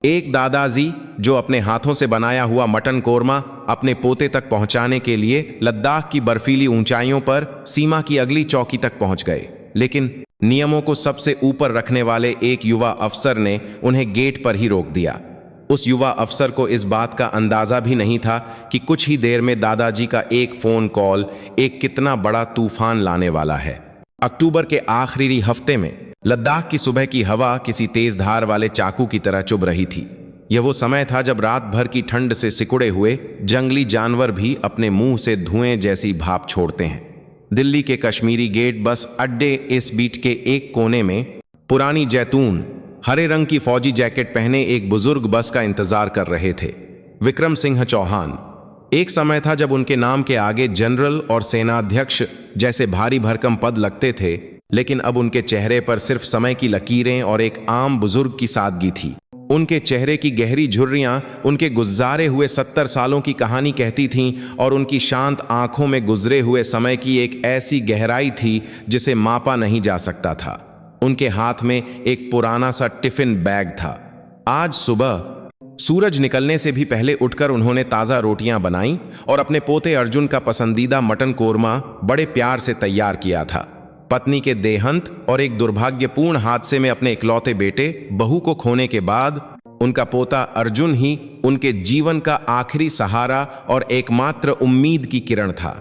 एक दादाजी जो अपने हाथों से बनाया हुआ मटन कोरमा अपने पोते तक पहुंचाने के लिए लद्दाख की बर्फीली ऊंचाइयों पर सीमा की अगली चौकी तक पहुंच गए, लेकिन नियमों को सबसे ऊपर रखने वाले एक युवा अफसर ने उन्हें गेट पर ही रोक दिया। उस युवा अफसर को इस बात का अंदाजा भी नहीं था कि कुछ ही देर में दादाजी का एक फोन कॉल एक कितना बड़ा तूफान लाने वाला है। अक्टूबर के आखिरी हफ्ते में लद्दाख की सुबह की हवा किसी तेज धार वाले चाकू की तरह चुभ रही थी। यह वो समय था जब रात भर की ठंड से सिकुड़े हुए जंगली जानवर भी अपने मुंह से धुएं जैसी भाप छोड़ते हैं। दिल्ली के कश्मीरी गेट बस अड्डे इस बीट के एक कोने में पुरानी जैतून हरे रंग की फौजी जैकेट पहने एक बुजुर्ग बस का इंतजार कर रहे थे। विक्रम सिंह चौहान। एक समय था जब उनके नाम के आगे जनरल और सेनाध्यक्ष जैसे भारी भरकम पद लगते थे, लेकिन अब उनके चेहरे पर सिर्फ समय की लकीरें और एक आम बुजुर्ग की सादगी थी। उनके चेहरे की गहरी झुर्रियां उनके गुजारे हुए 70 सालों की कहानी कहती थीं और उनकी शांत आंखों में गुजरे हुए समय की एक ऐसी गहराई थी जिसे मापा नहीं जा सकता था। उनके हाथ में एक पुराना सा टिफिन बैग था। आज सुबह सूरज निकलने से भी पहले उठकर उन्होंने ताज़ा रोटियां बनाई और अपने पोते अर्जुन का पसंदीदा मटन कोरमा बड़े प्यार से तैयार किया था। पत्नी के देहांत और एक दुर्भाग्यपूर्ण हादसे में अपने इकलौते बेटे बहू को खोने के बाद उनका पोता अर्जुन ही उनके जीवन का आखिरी सहारा और एकमात्र उम्मीद की किरण था।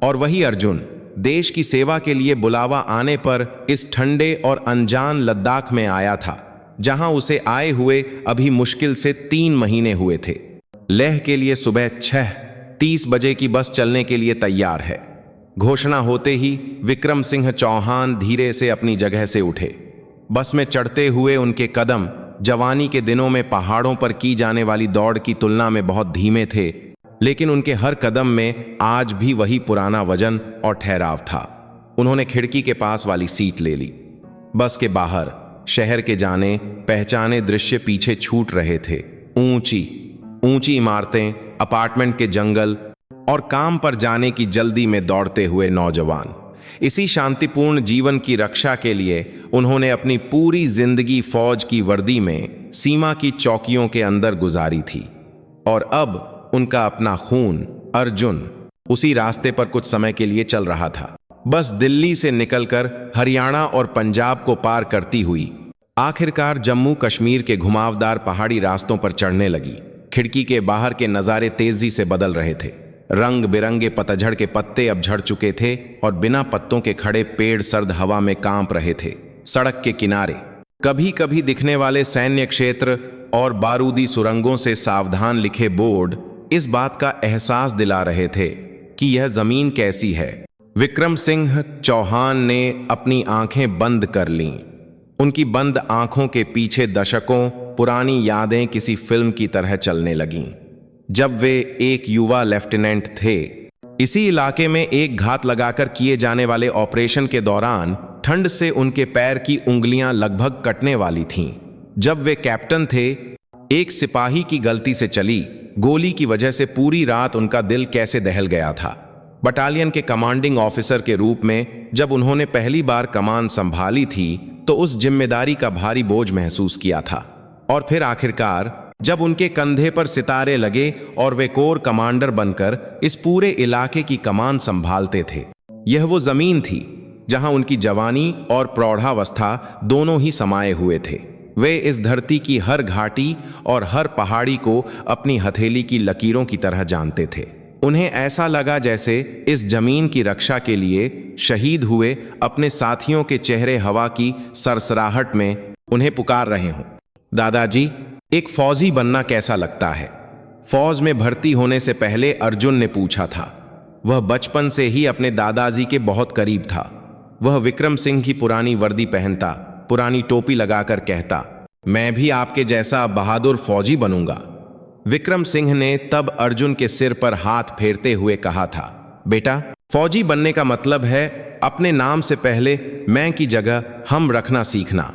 और वही अर्जुन देश की सेवा के लिए बुलावा आने पर इस ठंडे और अनजान लद्दाख में आया था, जहां उसे आए हुए अभी मुश्किल से 3 महीने हुए थे। लेह के लिए सुबह 6:30 बजे की बस चलने के लिए तैयार है। घोषणा होते ही विक्रम सिंह चौहान धीरे से अपनी जगह से उठे। बस में चढ़ते हुए उनके कदम जवानी के दिनों में पहाड़ों पर की जाने वाली दौड़ की तुलना में बहुत धीमे थे, लेकिन उनके हर कदम में आज भी वही पुराना वजन और ठहराव था। उन्होंने खिड़की के पास वाली सीट ले ली। बस के बाहर शहर के जाने पहचाने दृश्य पीछे छूट रहे थे। ऊंची ऊंची इमारतें, अपार्टमेंट के जंगल और काम पर जाने की जल्दी में दौड़ते हुए नौजवान। इसी शांतिपूर्ण जीवन की रक्षा के लिए उन्होंने अपनी पूरी जिंदगी फौज की वर्दी में सीमा की चौकियों के अंदर गुजारी थी। और अब उनका अपना खून अर्जुन उसी रास्ते पर कुछ समय के लिए चल रहा था। बस दिल्ली से निकलकर हरियाणा और पंजाब को पार करती हुई आखिरकार जम्मू कश्मीर के घुमावदार पहाड़ी रास्तों पर चढ़ने लगी। खिड़की के बाहर के नज़ारे तेजी से बदल रहे थे। रंग बिरंगे पतझड़ के पत्ते अब झड़ चुके थे और बिना पत्तों के खड़े पेड़ सर्द हवा में कांप रहे थे। सड़क के किनारे कभी कभी दिखने वाले सैन्य क्षेत्र और बारूदी सुरंगों से सावधान लिखे बोर्ड इस बात का एहसास दिला रहे थे कि यह जमीन कैसी है। विक्रम सिंह चौहान ने अपनी आंखें बंद कर लीं। उनकी बंद आंखों के पीछे दशकों पुरानी यादें किसी फिल्म की तरह चलने लगीं। जब वे एक युवा लेफ्टिनेंट थे, इसी इलाके में एक घात लगाकर किए जाने वाले ऑपरेशन के दौरान ठंड से उनके पैर की उंगलियां लगभग कटने वाली थीं। जब वे कैप्टन थे, एक सिपाही की गलती से चली गोली की वजह से पूरी रात उनका दिल कैसे दहल गया था। बटालियन के कमांडिंग ऑफिसर के रूप में जब उन्होंने पहली बार कमान संभाली थी तो उस जिम्मेदारी का भारी बोझ महसूस किया था। और फिर आखिरकार जब उनके कंधे पर सितारे लगे और वे कोर कमांडर बनकर इस पूरे इलाके की कमान संभालते थे, यह वो जमीन थी जहां उनकी जवानी और प्रौढ़ावस्था दोनों ही समाये हुए थे। वे इस धरती की हर घाटी और हर पहाड़ी को अपनी हथेली की लकीरों की तरह जानते थे। उन्हें ऐसा लगा जैसे इस जमीन की रक्षा के लिए शहीद हुए अपने साथियों के चेहरे हवा की सरसराहट में उन्हें पुकार रहे हों। दादाजी, एक फौजी बनना कैसा लगता है? फौज में भर्ती होने से पहले अर्जुन ने पूछा था। वह बचपन से ही अपने दादाजी के बहुत करीब था। वह विक्रम सिंह की पुरानी वर्दी पहनता, पुरानी टोपी लगाकर कहता, मैं भी आपके जैसा बहादुर फौजी बनूंगा। विक्रम सिंह ने तब अर्जुन के सिर पर हाथ फेरते हुए कहा था, बेटा, फौजी बनने का मतलब है अपने नाम से पहले मैं की जगह हम रखना सीखना।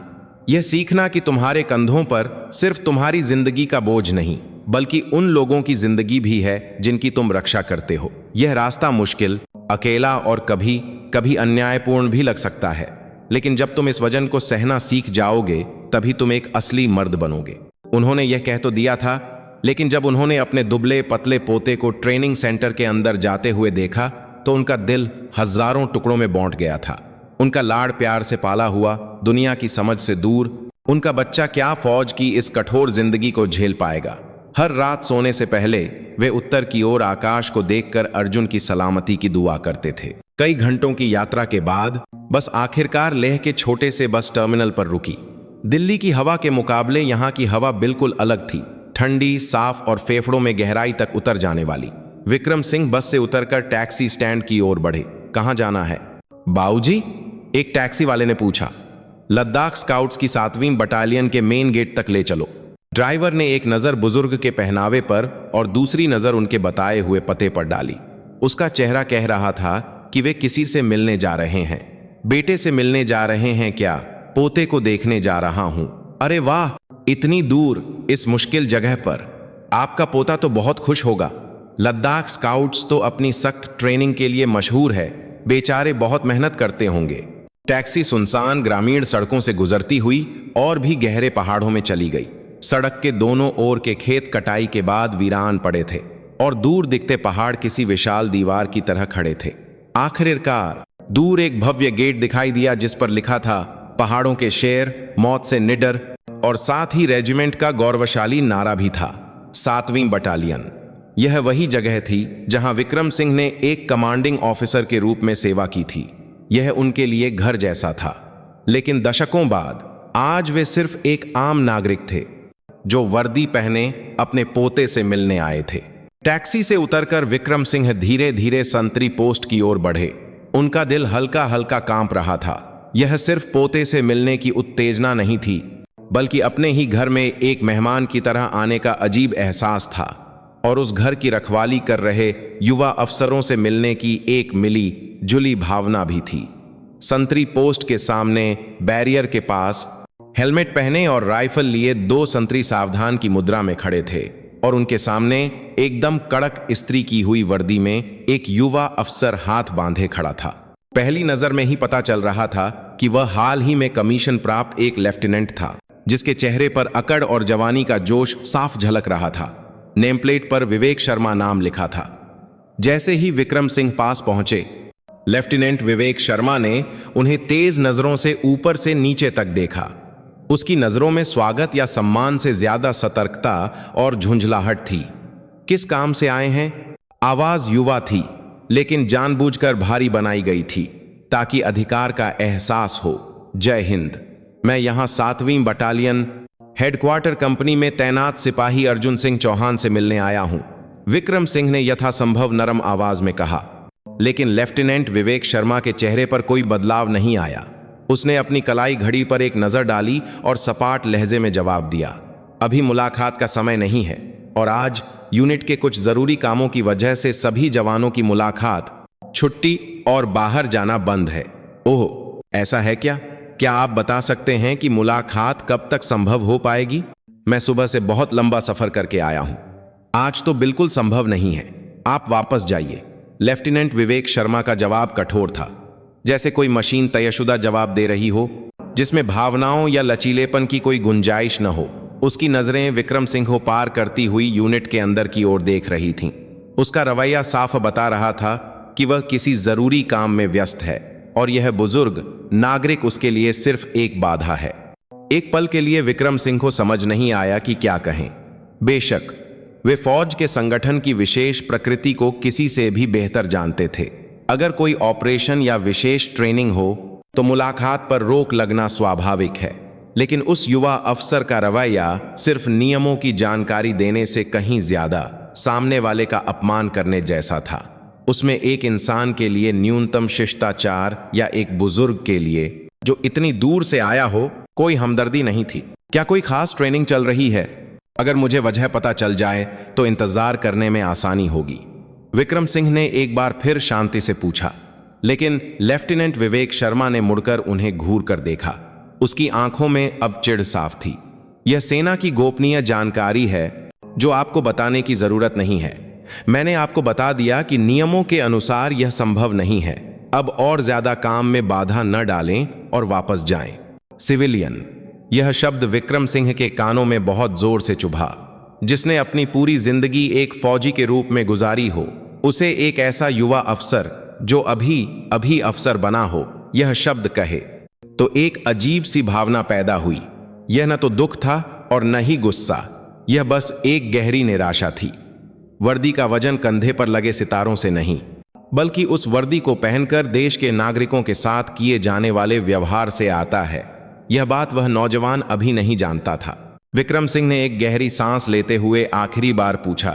यह सीखना कि तुम्हारे कंधों पर सिर्फ तुम्हारी जिंदगी का बोझ नहीं, बल्कि उन लोगों की जिंदगी भी है जिनकी तुम रक्षा करते हो। यह रास्ता मुश्किल, अकेला और कभी कभी अन्यायपूर्ण भी लग सकता है, लेकिन जब तुम इस वजन को सहना सीख जाओगे तभी तुम एक असली मर्द बनोगे। उन्होंने यह कह तो दिया था, लेकिन जब उन्होंने अपने दुबले पतले पोते को ट्रेनिंग सेंटर के अंदर जाते हुए देखा तो उनका दिल हजारों टुकड़ों में बांट गया था। उनका लाड़ प्यार से पाला हुआ, दुनिया की समझ से दूर उनका बच्चा क्या फौज की इस कठोर जिंदगी को झेल पाएगा। हर रात सोने से पहले वे उत्तर की ओर आकाश को देखकर अर्जुन की सलामती की दुआ करते थे। कई घंटों की यात्रा के बाद बस आखिरकार लेह के छोटे से बस टर्मिनल पर रुकी। दिल्ली की हवा के मुकाबले यहाँ की हवा बिल्कुल अलग थी, ठंडी, साफ और फेफड़ों में गहराई तक उतर जाने वाली। विक्रम सिंह बस से उतरकर टैक्सी स्टैंड की ओर बढ़े। कहाँ जाना है बाऊजी? एक टैक्सी वाले ने पूछा। लद्दाख स्काउट्स की 7वीं बटालियन के मेन गेट तक ले चलो। ड्राइवर ने एक नजर बुजुर्ग के पहनावे पर और दूसरी नजर उनके बताए हुए पते पर डाली। उसका चेहरा कह रहा था कि वे किसी से मिलने जा रहे हैं। बेटे से मिलने जा रहे हैं क्या? पोते को देखने जा रहा हूं। अरे वाह, इतनी दूर इस मुश्किल जगह पर। आपका पोता तो बहुत खुश होगा। लद्दाख स्काउट्स तो अपनी सख्त ट्रेनिंग के लिए मशहूर है, बेचारे बहुत मेहनत करते होंगे। टैक्सी सुनसान ग्रामीण सड़कों से गुजरती हुई और भी गहरे पहाड़ों में चली गई। सड़क के दोनों ओर के खेत कटाई के बाद वीरान पड़े थे और दूर दिखते पहाड़ किसी विशाल दीवार की तरह खड़े थे। आखिरकार दूर एक भव्य गेट दिखाई दिया जिस पर लिखा था, पहाड़ों के शेर, मौत से निडर, और साथ ही रेजिमेंट का गौरवशाली नारा भी था, 7वीं बटालियन। यह वही जगह थी जहां विक्रम सिंह ने एक कमांडिंग ऑफिसर के रूप में सेवा की थी। यह उनके लिए घर जैसा था। लेकिन दशकों बाद आज वे सिर्फ एक आम नागरिक थे जो वर्दी पहने अपने पोते से मिलने आए थे। टैक्सी से उतरकर विक्रम सिंह धीरे धीरे संतरी पोस्ट की ओर बढ़े। उनका दिल हल्का हल्का कांप रहा था। यह सिर्फ पोते से मिलने की उत्तेजना नहीं थी, बल्कि अपने ही घर में एक मेहमान की तरह आने का अजीब एहसास था, और उस घर की रखवाली कर रहे युवा अफसरों से मिलने की एक मिली जुली भावना भी थी। संतरी पोस्ट के सामने बैरियर के पास हेलमेट पहने और राइफल लिए 2 संतरी सावधान की मुद्रा में खड़े थे, और उनके सामने एकदम कड़क इस्त्री की हुई वर्दी में एक युवा अफसर हाथ बांधे खड़ा था। पहली नजर में ही पता चल रहा था कि वह हाल ही में कमीशन प्राप्त एक लेफ्टिनेंट था, जिसके चेहरे पर अकड़ और जवानी का जोश साफ झलक रहा था। नेम प्लेट पर विवेक शर्मा नाम लिखा था। जैसे ही विक्रम सिंह पास पहुंचे, लेफ्टिनेंट विवेक शर्मा ने उन्हें तेज नजरों से ऊपर से नीचे तक देखा। उसकी नजरों में स्वागत या सम्मान से ज्यादा सतर्कता और झुंझलाहट थी। किस काम से आए हैं? आवाज युवा थी, लेकिन जानबूझकर भारी बनाई गई थी ताकि अधिकार का एहसास हो। जय हिंद, मैं यहां 7वीं बटालियन हेडक्वार्टर कंपनी में तैनात सिपाही अर्जुन सिंह चौहान से मिलने आया हूं, विक्रम सिंह ने यथासंभव नरम आवाज में कहा। लेकिन लेफ्टिनेंट विवेक शर्मा के चेहरे पर कोई बदलाव नहीं आया। उसने अपनी कलाई घड़ी पर एक नजर डाली और सपाट लहजे में जवाब दिया, अभी मुलाकात का समय नहीं है, और आज यूनिट के कुछ जरूरी कामों की वजह से सभी जवानों की मुलाकात, छुट्टी और बाहर जाना बंद है। ओह, ऐसा है क्या? क्या आप बता सकते हैं कि मुलाकात कब तक संभव हो पाएगी? मैं सुबह से बहुत लंबा सफर करके आया हूं, आज तो बिल्कुल संभव नहीं है। आप वापस जाइए। लेफ्टिनेंट विवेक शर्मा का जवाब कठोर था, जैसे कोई मशीन तयशुदा जवाब दे रही हो, जिसमें भावनाओं या लचीलेपन की कोई गुंजाइश न हो। उसकी नजरें विक्रम सिंह को पार करती हुई यूनिट के अंदर की ओर देख रही थीं। उसका रवैया साफ बता रहा था कि वह किसी जरूरी काम में व्यस्त है, और यह बुजुर्ग नागरिक उसके लिए सिर्फ एक बाधा है। एक पल के लिए विक्रम सिंह को समझ नहीं आया कि क्या कहें। बेशक वे फौज के संगठन की विशेष प्रकृति को किसी से भी बेहतर जानते थे। अगर कोई ऑपरेशन या विशेष ट्रेनिंग हो तो मुलाकात पर रोक लगना स्वाभाविक है, लेकिन उस युवा अफसर का रवैया सिर्फ नियमों की जानकारी देने से कहीं ज्यादा सामने वाले का अपमान करने जैसा था। उसमें एक इंसान के लिए न्यूनतम शिष्टाचार या एक बुजुर्ग के लिए जो इतनी दूर से आया हो कोई हमदर्दी नहीं थी। क्या कोई खास ट्रेनिंग चल रही है? अगर मुझे वजह पता चल जाए तो इंतजार करने में आसानी होगी, विक्रम सिंह ने एक बार फिर शांति से पूछा। लेकिन लेफ्टिनेंट विवेक शर्मा ने मुड़कर उन्हें घूर कर देखा। उसकी आंखों में अब चिढ़ साफ थी। यह सेना की गोपनीय जानकारी है जो आपको बताने की जरूरत नहीं है। मैंने आपको बता दिया कि नियमों के अनुसार यह संभव नहीं है। अब और ज्यादा काम में बाधा न डालें और वापस जाएं। सिविलियन, यह शब्द विक्रम सिंह के कानों में बहुत जोर से चुभा। जिसने अपनी पूरी जिंदगी एक फौजी के रूप में गुजारी हो, उसे एक ऐसा युवा अफसर जो अभी अभी अफसर बना हो यह शब्द कहे तो एक अजीब सी भावना पैदा हुई। यह न तो दुख था और न ही गुस्सा, यह बस एक गहरी निराशा थी। वर्दी का वजन कंधे पर लगे सितारों से नहीं, बल्कि उस वर्दी को पहनकर देश के नागरिकों के साथ किए जाने वाले व्यवहार से आता है। यह बात वह नौजवान अभी नहीं जानता था। विक्रम सिंह ने एक गहरी सांस लेते हुए आखिरी बार पूछा,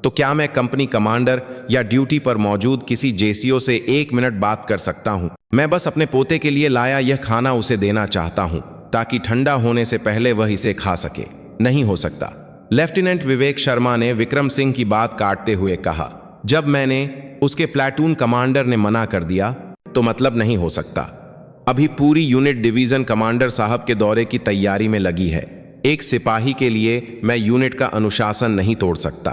तो क्या मैं कंपनी कमांडर या ड्यूटी पर मौजूद किसी जेसीओ से 1 मिनट बात कर सकता हूं? मैं बस अपने पोते के लिए लाया यह खाना उसे देना चाहता हूं, ताकि ठंडा होने से पहले वह इसे खा सके। नहीं हो सकता, लेफ्टिनेंट विवेक शर्मा ने विक्रम सिंह की बात काटते हुए कहा। जब मैंने उसके प्लाटून कमांडर ने मना कर दिया तो मतलब नहीं हो सकता। अभी पूरी यूनिट डिवीजन कमांडर साहब के दौरे की तैयारी में लगी है। एक सिपाही के लिए मैं यूनिट का अनुशासन नहीं तोड़ सकता।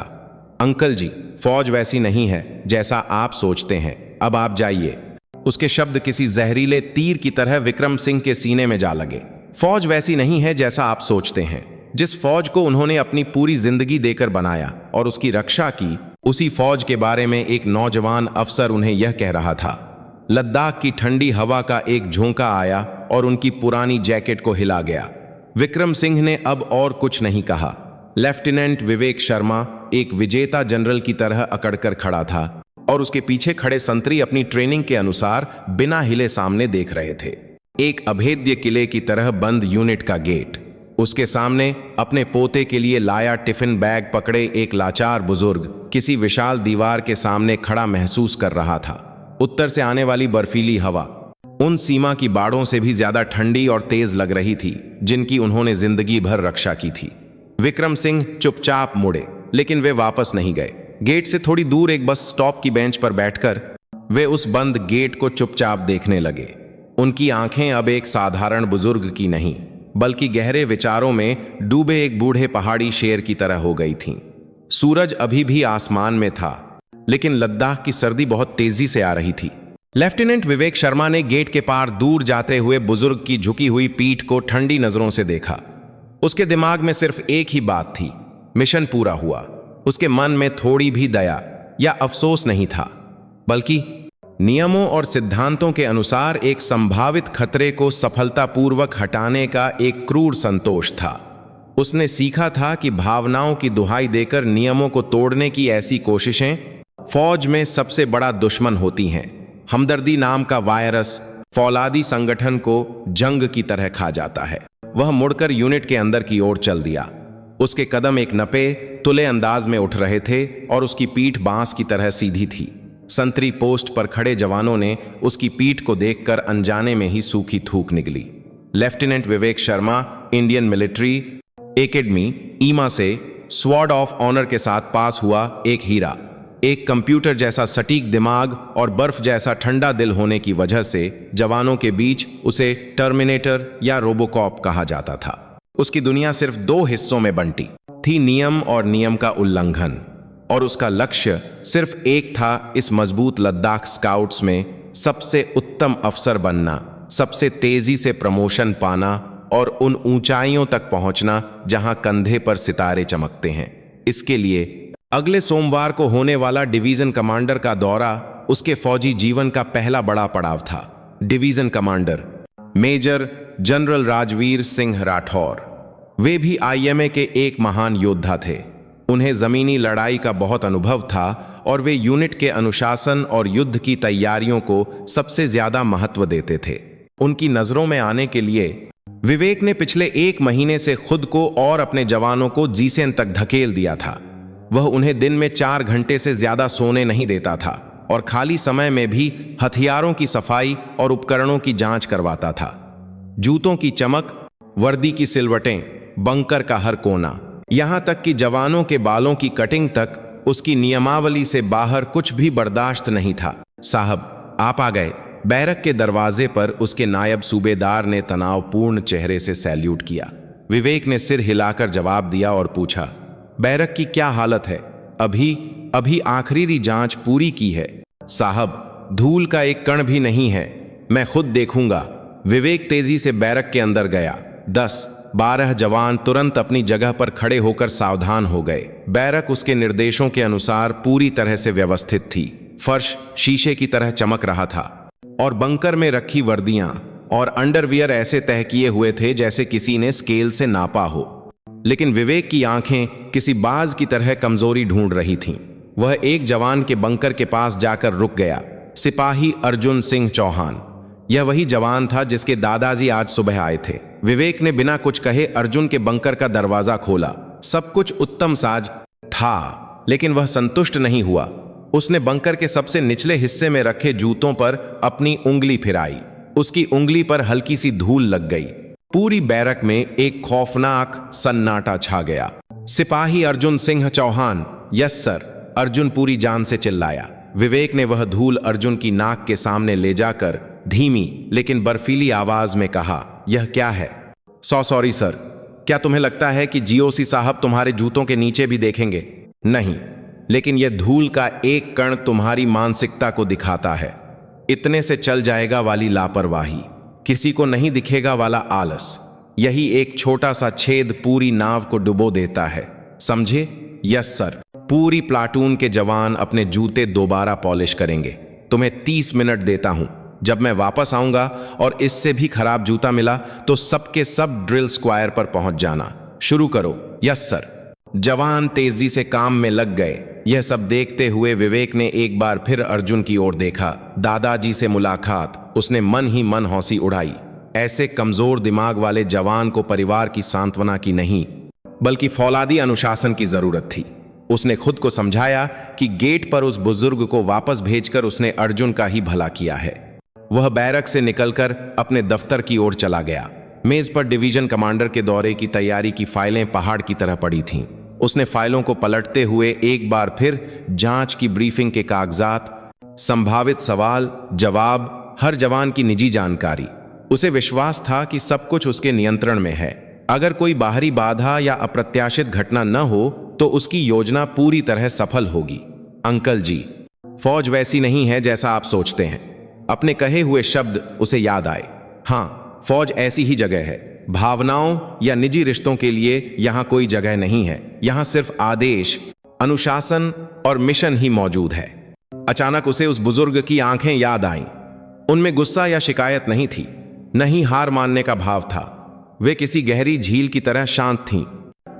अंकल जी, फौज वैसी नहीं है जैसा आप सोचते हैं, अब आप जाइए। उसके शब्द किसी जहरीले तीर की तरह विक्रम सिंह के सीने में जा लगे। फौज वैसी नहीं है जैसा आप सोचते हैं। जिस फौज को उन्होंने अपनी पूरी जिंदगी देकर बनाया और उसकी रक्षा की, उसी फौज के बारे में एक नौजवान अफसर उन्हें यह कह रहा था। लद्दाख की ठंडी हवा का एक झोंका आया और उनकी पुरानी जैकेट को हिला गया। विक्रम सिंह ने अब और कुछ नहीं कहा। लेफ्टिनेंट विवेक शर्मा एक विजेता जनरल की तरह अकड़कर खड़ा था और उसके पीछे खड़े संतरी अपनी ट्रेनिंग के अनुसार बिना हिले सामने देख रहे थे। एक अभेद्य किले की तरह बंद यूनिट का गेट, उसके सामने अपने पोते के लिए लाया टिफिन बैग पकड़े एक लाचार बुजुर्ग किसी विशाल दीवार के सामने खड़ा महसूस कर रहा था। उत्तर से आने वाली बर्फीली हवा उन सीमा की बाड़ों से भी ज्यादा ठंडी और तेज लग रही थी जिनकी उन्होंने जिंदगी भर रक्षा की थी। विक्रम सिंह चुपचाप मुड़े, लेकिन वे वापस नहीं गए। गेट से थोड़ी दूर एक बस स्टॉप की बेंच पर बैठकर वे उस बंद गेट को चुपचाप देखने लगे। उनकी आंखें अब एक साधारण बुजुर्ग की नहीं, बल्कि गहरे विचारों में डूबे एक बूढ़े पहाड़ी शेर की तरह हो गई थीं। सूरज अभी भी आसमान में था, लेकिन लद्दाख की सर्दी बहुत तेजी से आ रही थी। लेफ्टिनेंट विवेक शर्मा ने गेट के पार दूर जाते हुए बुजुर्ग की झुकी हुई पीठ को ठंडी नजरों से देखा। उसके दिमाग में सिर्फ एक ही बात थी, मिशन पूरा हुआ। उसके मन में थोड़ी भी दया या अफसोस नहीं था, बल्कि नियमों और सिद्धांतों के अनुसार एक संभावित खतरे को सफलतापूर्वक हटाने का एक क्रूर संतोष था। उसने सीखा था कि भावनाओं की दुहाई देकर नियमों को तोड़ने की ऐसी कोशिशें फौज में सबसे बड़ा दुश्मन होती हैं। हमदर्दी नाम का वायरस फौलादी संगठन को जंग की तरह खा जाता है। वह मुड़कर यूनिट के अंदर की ओर चल दिया। उसके कदम एक नपे तुले अंदाज में उठ रहे थे और उसकी पीठ बांस की तरह सीधी थी। संतरी पोस्ट पर खड़े जवानों ने उसकी पीठ को देखकर अनजाने में ही सूखी थूक निकली। Lieutenant Vivek Sharma Indian military academy ईमा से स्वॉर्ड ऑफ ऑनर के साथ पास हुआ एक हीरा। एक कंप्यूटर जैसा सटीक दिमाग और बर्फ जैसा ठंडा दिल होने की वजह से जवानों के बीच उसे टर्मिनेटर या रोबोकॉप कहा जाता था। उसकी दुनिया सिर्फ 2 हिस्सों में बंटी थी, नियम और नियम का उल्लंघन, और उसका लक्ष्य सिर्फ एक था, इस मजबूत लद्दाख स्काउट्स में सबसे उत्तम अफसर बनना, सबसे तेजी से प्रमोशन पाना और उन ऊंचाइयों तक पहुंचना जहां कंधे पर सितारे चमकते हैं। इसके लिए अगले सोमवार को होने वाला डिवीजन कमांडर का दौरा उसके फौजी जीवन का पहला बड़ा पड़ाव था। Division commander major general Rajveer Singh Rathore, वे भी आईएमए के एक महान योद्धा थे। उन्हें जमीनी लड़ाई का बहुत अनुभव था और वे यूनिट के अनुशासन और युद्ध की तैयारियों को सबसे ज्यादा महत्व देते थे। उनकी नजरों में आने के लिए विवेक ने पिछले 1 महीने से खुद को और अपने जवानों को जीसेन तक धकेल दिया था। वह उन्हें दिन में 4 घंटे से ज्यादा सोने नहीं देता था और खाली समय में भी हथियारों की सफाई और उपकरणों की जांच करवाता था। जूतों की चमक, वर्दी की सिलवटें, बंकर का हर कोना, यहां तक कि जवानों के बालों की कटिंग तक उसकी नियमावली से बाहर कुछ भी बर्दाश्त नहीं था। साहब, आप आ गए। बैरक के दरवाजे पर उसके नायब सूबेदार ने तनावपूर्ण चेहरे से सैल्यूट किया। विवेक ने सिर हिलाकर जवाब दिया और पूछा, बैरक की क्या हालत है? अभी आखिरी जांच पूरी की है साहब, धूल का एक कण भी नहीं है। मैं खुद देखूंगा। विवेक तेजी से बैरक के अंदर गया। 10 12 जवान तुरंत अपनी जगह पर खड़े होकर सावधान हो गए। बैरक उसके निर्देशों के अनुसार पूरी तरह से व्यवस्थित थी। फर्श शीशे की तरह चमक रहा था और बंकर में रखी वर्दियां और अंडरवियर ऐसे तह किए हुए थे जैसे किसी ने स्केल से नापा हो। लेकिन विवेक की आंखें किसी बाज की तरह कमजोरी ढूंढ रही थीं। वह एक जवान के बंकर के पास जाकर रुक गया। सिपाही अर्जुन सिंह चौहान। यह वही जवान था जिसके दादाजी आज सुबह आए थे। विवेक ने बिना कुछ कहे अर्जुन के बंकर का दरवाजा खोला। सब कुछ उत्तम साज था, लेकिन वह संतुष्ट नहीं हुआ। उसने बंकर के सबसे निचले हिस्से में रखे जूतों पर अपनी उंगली फिराई। उसकी उंगली पर हल्की सी धूल लग गई। पूरी बैरक में एक खौफनाक सन्नाटा छा गया। सिपाही अर्जुन सिंह चौहान। यस सर, अर्जुन पूरी जान से चिल्लाया। विवेक ने वह धूल अर्जुन की नाक के सामने ले जाकर धीमी लेकिन बर्फीली आवाज में कहा, यह क्या है? Sorry sir. क्या तुम्हें लगता है कि जीओसी साहब तुम्हारे जूतों के नीचे भी देखेंगे? नहीं, लेकिन यह धूल का एक कण तुम्हारी मानसिकता को दिखाता है। इतने से चल जाएगा वाली लापरवाही, किसी को नहीं दिखेगा वाला आलस। यही एक छोटा सा छेद पूरी नाव को डुबो देता है, समझे? Yes sir. पूरी प्लाटून के जवान अपने जूते दोबारा पॉलिश करेंगे। तुम्हें 30 मिनट देता हूं। जब मैं वापस आऊंगा और इससे भी खराब जूता मिला तो सबके सब ड्रिल स्क्वायर पर पहुंच जाना। शुरू करो। Yes sir. जवान तेजी से काम में लग गए। यह सब देखते हुए विवेक ने एक बार फिर अर्जुन की ओर देखा। दादाजी से मुलाकात। उसने मन ही मन हंसी उड़ाई। ऐसे कमजोर दिमाग वाले जवान को परिवार की सांत्वना की नहीं, बल्कि फौलादी अनुशासन की जरूरत थी। उसने खुद को समझाया कि गेट पर उस बुजुर्ग को वापस भेजकर उसने अर्जुन का ही भला किया है। वह बैरक से निकलकर अपने दफ्तर की ओर चला गया। मेज पर डिवीजन कमांडर के दौरे की तैयारी की फाइलें पहाड़ की तरह पड़ी थीं। उसने फाइलों को पलटते हुए एक बार फिर जांच की ब्रीफिंग के कागजात, संभावित सवाल जवाब, हर जवान की निजी जानकारी। उसे विश्वास था कि सब कुछ उसके नियंत्रण में है। अगर कोई बाहरी बाधा या अप्रत्याशित घटना न हो तो उसकी योजना पूरी तरह सफल होगी। अंकल जी, फौज वैसी नहीं है जैसा आप सोचते हैं। अपने कहे हुए शब्द उसे याद आए। हाँ, फौज ऐसी ही जगह है। भावनाओं या निजी रिश्तों के लिए यहां कोई जगह नहीं है। यहां सिर्फ आदेश, अनुशासन और मिशन ही मौजूद है। अचानक उसे उस बुजुर्ग की आंखें याद आईं। उनमें गुस्सा या शिकायत नहीं थी, नहीं हार मानने का भाव था। वे किसी गहरी झील की तरह शांत थीं,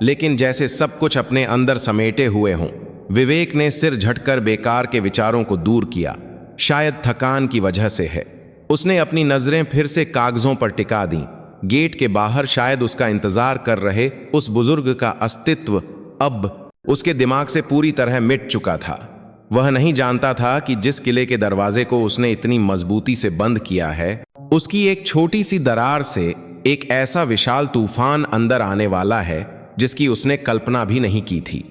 लेकिन जैसे सब कुछ अपने अंदर समेटे हुए हों। विवेक ने सिर झटकर बेकार के विचारों को दूर किया। शायद थकान की वजह से है। उसने अपनी नजरें फिर से कागजों पर टिका दी। गेट के बाहर शायद उसका इंतजार कर रहे उस बुजुर्ग का अस्तित्व अब उसके दिमाग से पूरी तरह मिट चुका था। वह नहीं जानता था कि जिस किले के दरवाजे को उसने इतनी मजबूती से बंद किया है, उसकी एक छोटी सी दरार से एक ऐसा विशाल तूफान अंदर आने वाला है जिसकी उसने कल्पना भी नहीं की थी।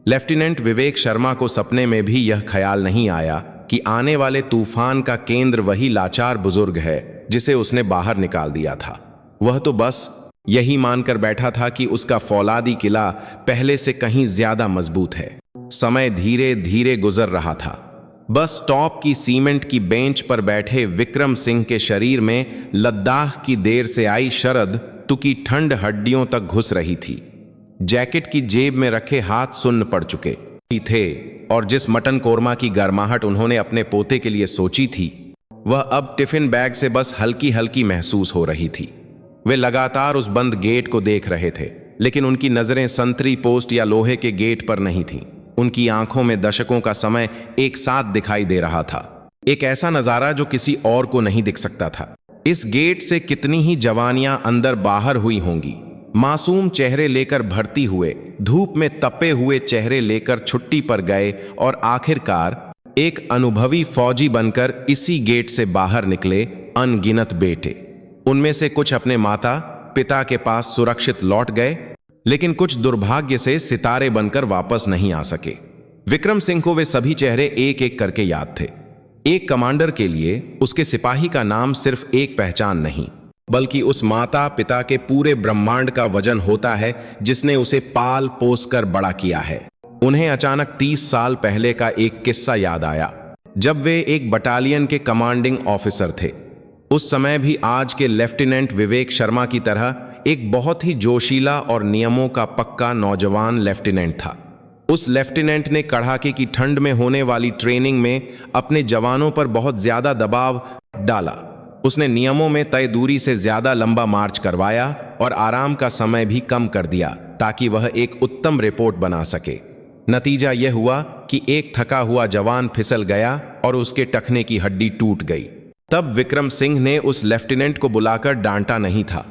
लेफ्टिनेंट विवेक शर्मा को सपने में भी यह ख्याल नहीं आया कि आने वाले तूफान का केंद्र वही लाचार बुजुर्ग है जिसे उसने बाहर निकाल दिया था। वह तो बस यही मानकर बैठा था कि उसका फौलादी किला पहले से कहीं ज्यादा मजबूत है। समय धीरे धीरे गुजर रहा था। बस टॉप की सीमेंट की बेंच पर बैठे विक्रम सिंह के शरीर में लद्दाख की देर से आई शरद तुकी ठंड हड्डियों तक घुस रही थी। जैकेट की जेब में रखे हाथ सुन्न पड़ चुके थे और जिस मटन कोरमा की गर्माहट उन्होंने अपने पोते के लिए सोची थी, वह अब टिफिन बैग से बस हल्की हल्की महसूस हो रही थी। वे लगातार उस बंद गेट को देख रहे थे, लेकिन उनकी नजरें संतरी पोस्ट या लोहे के गेट पर नहीं थीं। उनकी आंखों में दशकों का समय एक साथ दिखाई दे रहा था। एक ऐसा नजारा जो किसी और को नहीं दिख सकता था। इस गेट से कितनी ही जवानियां अंदर बाहर हुई होंगी, मासूम चेहरे लेकर भर्ती हुए, धूप में तपे हुए चेहरे लेकर छुट्टी पर गए और आखिरकार एक अनुभवी फौजी बनकर इसी गेट से बाहर निकले अनगिनत बेटे। उनमें से कुछ अपने माता पिता के पास सुरक्षित लौट गए, लेकिन कुछ दुर्भाग्य से सितारे बनकर वापस नहीं आ सके। विक्रम सिंह को वे सभी चेहरे एक एक करके याद थे। एक कमांडर के लिए उसके सिपाही का नाम सिर्फ एक पहचान नहीं, बल्कि उस माता पिता के पूरे ब्रह्मांड का वजन होता है जिसने उसे पाल पोस कर बड़ा किया है। उन्हें अचानक 30 साल पहले का एक किस्सा याद आया, जब वे एक बटालियन के कमांडिंग ऑफिसर थे। उस समय भी आज के लेफ्टिनेंट विवेक शर्मा की तरह एक बहुत ही जोशीला और नियमों का पक्का नौजवान लेफ्टिनेंट था। उस लेफ्टिनेंट ने कड़ाके की ठंड में होने वाली ट्रेनिंग में अपने जवानों पर बहुत ज्यादा दबाव डाला। उसने नियमों में तय दूरी से ज्यादा लंबा मार्च करवाया और आराम का समय भी कम कर दिया ताकि वह एक उत्तम रिपोर्ट बना सके। नतीजा यह हुआ कि एक थका हुआ जवान फिसल गया और उसके टखने की हड्डी टूट गई। तब विक्रम सिंह ने उस लेफ्टिनेंट को बुलाकर डांटा नहीं था,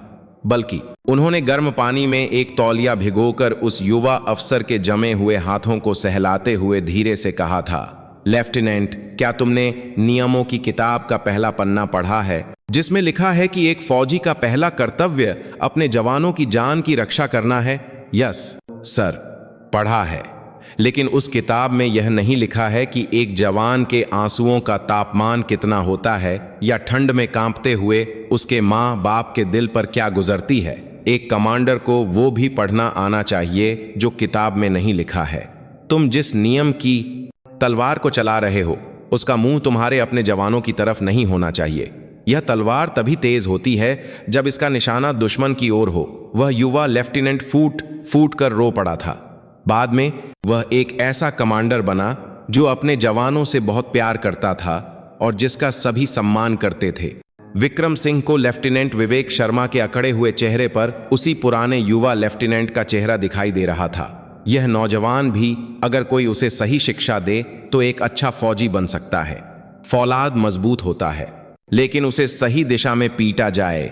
बल्कि उन्होंने गर्म पानी में एक तौलिया भिगोकर उस युवा अफसर के जमे हुए हाथों को सहलाते हुए धीरे से कहा था, लेफ्टिनेंट, क्या तुमने नियमों की किताब का पहला पन्ना पढ़ा है, जिसमें लिखा है कि एक फौजी का पहला कर्तव्य अपने जवानों की जान की रक्षा करना है? यस सर, पढ़ा है, लेकिन उस किताब में यह नहीं लिखा है कि एक जवान के आंसुओं का तापमान कितना होता है या ठंड में कांपते हुए उसके माँ बाप के दिल पर क्या गुजरती है। एक कमांडर को वो भी पढ़ना आना चाहिए जो किताब में नहीं लिखा है। तुम जिस नियम की तलवार को चला रहे हो उसका मुंह तुम्हारे अपने जवानों की तरफ नहीं होना चाहिए। यह तलवार तभी तेज होती है जब इसका निशाना दुश्मन की ओर हो। वह युवा लेफ्टिनेंट फूट फूट कर रो पड़ा था। बाद में वह एक ऐसा कमांडर बना जो अपने जवानों से बहुत प्यार करता था और जिसका सभी सम्मान करते थे। विक्रम सिंह को लेफ्टिनेंट विवेक शर्मा के अकड़े हुए चेहरे पर उसी पुराने युवा लेफ्टिनेंट का चेहरा दिखाई दे रहा था। यह नौजवान भी अगर कोई उसे सही शिक्षा दे तो एक अच्छा फौजी बन सकता है। फौलाद मजबूत होता है, लेकिन उसे सही दिशा में पीटा जाए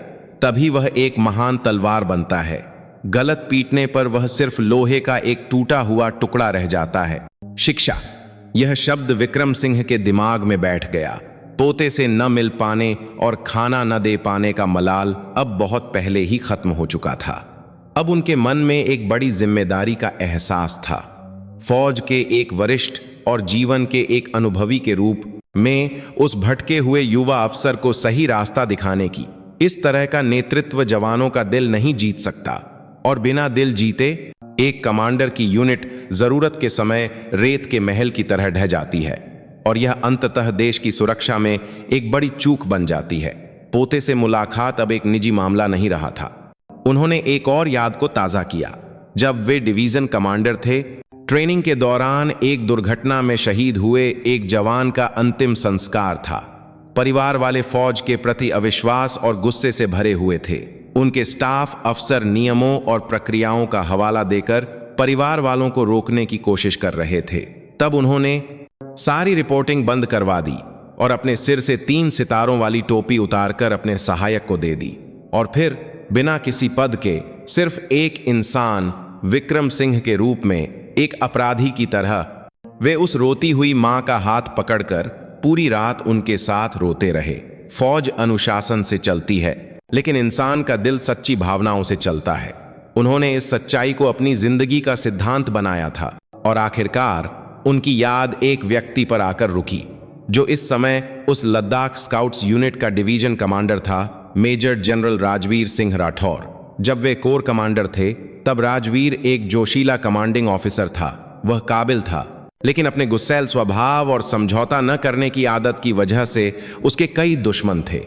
तभी वह एक महान तलवार बनता है। गलत पीटने पर वह सिर्फ लोहे का एक टूटा हुआ टुकड़ा रह जाता है। शिक्षा, यह शब्द विक्रम सिंह के दिमाग में बैठ गया। पोते से न मिल पाने और खाना न दे पाने का मलाल अब बहुत पहले ही खत्म हो चुका था। अब उनके मन में एक बड़ी जिम्मेदारी का एहसास था। फौज के एक वरिष्ठ और जीवन के एक अनुभवी के रूप में उस भटके हुए युवा अफसर को सही रास्ता दिखाने की। इस तरह का नेतृत्व जवानों का दिल नहीं जीत सकता और बिना दिल जीते एक कमांडर की यूनिट जरूरत के समय रेत के महल की तरह ढह जाती है और यह अंततः देश की सुरक्षा में एक बड़ी चूक बन जाती है। पोते से मुलाकात अब एक निजी मामला नहीं रहा था। उन्होंने एक और याद को ताज़ा किया। जब वे डिवीजन कमांडर थे, ट्रेनिंग के दौरान एक दुर्घटना में शहीद हुए एक जवान का अंतिम संस्कार था। परिवार वाले फौज के प्रति अविश्वास और गुस्से से भरे हुए थे। उनके स्टाफ अफसर नियमों और प्रक्रियाओं का हवाला देकर परिवार वालों को रोकने की कोशिश कर रहे थे। तब उन्होंने सारी रिपोर्टिंग बंद करवा दी और अपने सिर से 3 सितारों वाली टोपी उतारकर अपने सहायक को दे दी और फिर बिना किसी पद के सिर्फ एक इंसान विक्रम सिंह के रूप में एक अपराधी की तरह वे उस रोती हुई मां का हाथ पकड़कर पूरी रात उनके साथ रोते रहे। फौज अनुशासन से चलती है, लेकिन इंसान का दिल सच्ची भावनाओं से चलता है। उन्होंने इस सच्चाई को अपनी जिंदगी का सिद्धांत बनाया था और आखिरकार उनकी याद एक व्यक्ति पर आकर रुकी जो इस समय उस लद्दाख स्काउट्स यूनिट का डिवीजन कमांडर था, मेजर जनरल राजवीर सिंह राठौर। जब वे कोर कमांडर थे तब राजवीर एक जोशीला कमांडिंग ऑफिसर था। वह काबिल था, लेकिन अपने गुस्सैल स्वभाव और समझौता न करने की आदत की वजह से उसके कई दुश्मन थे।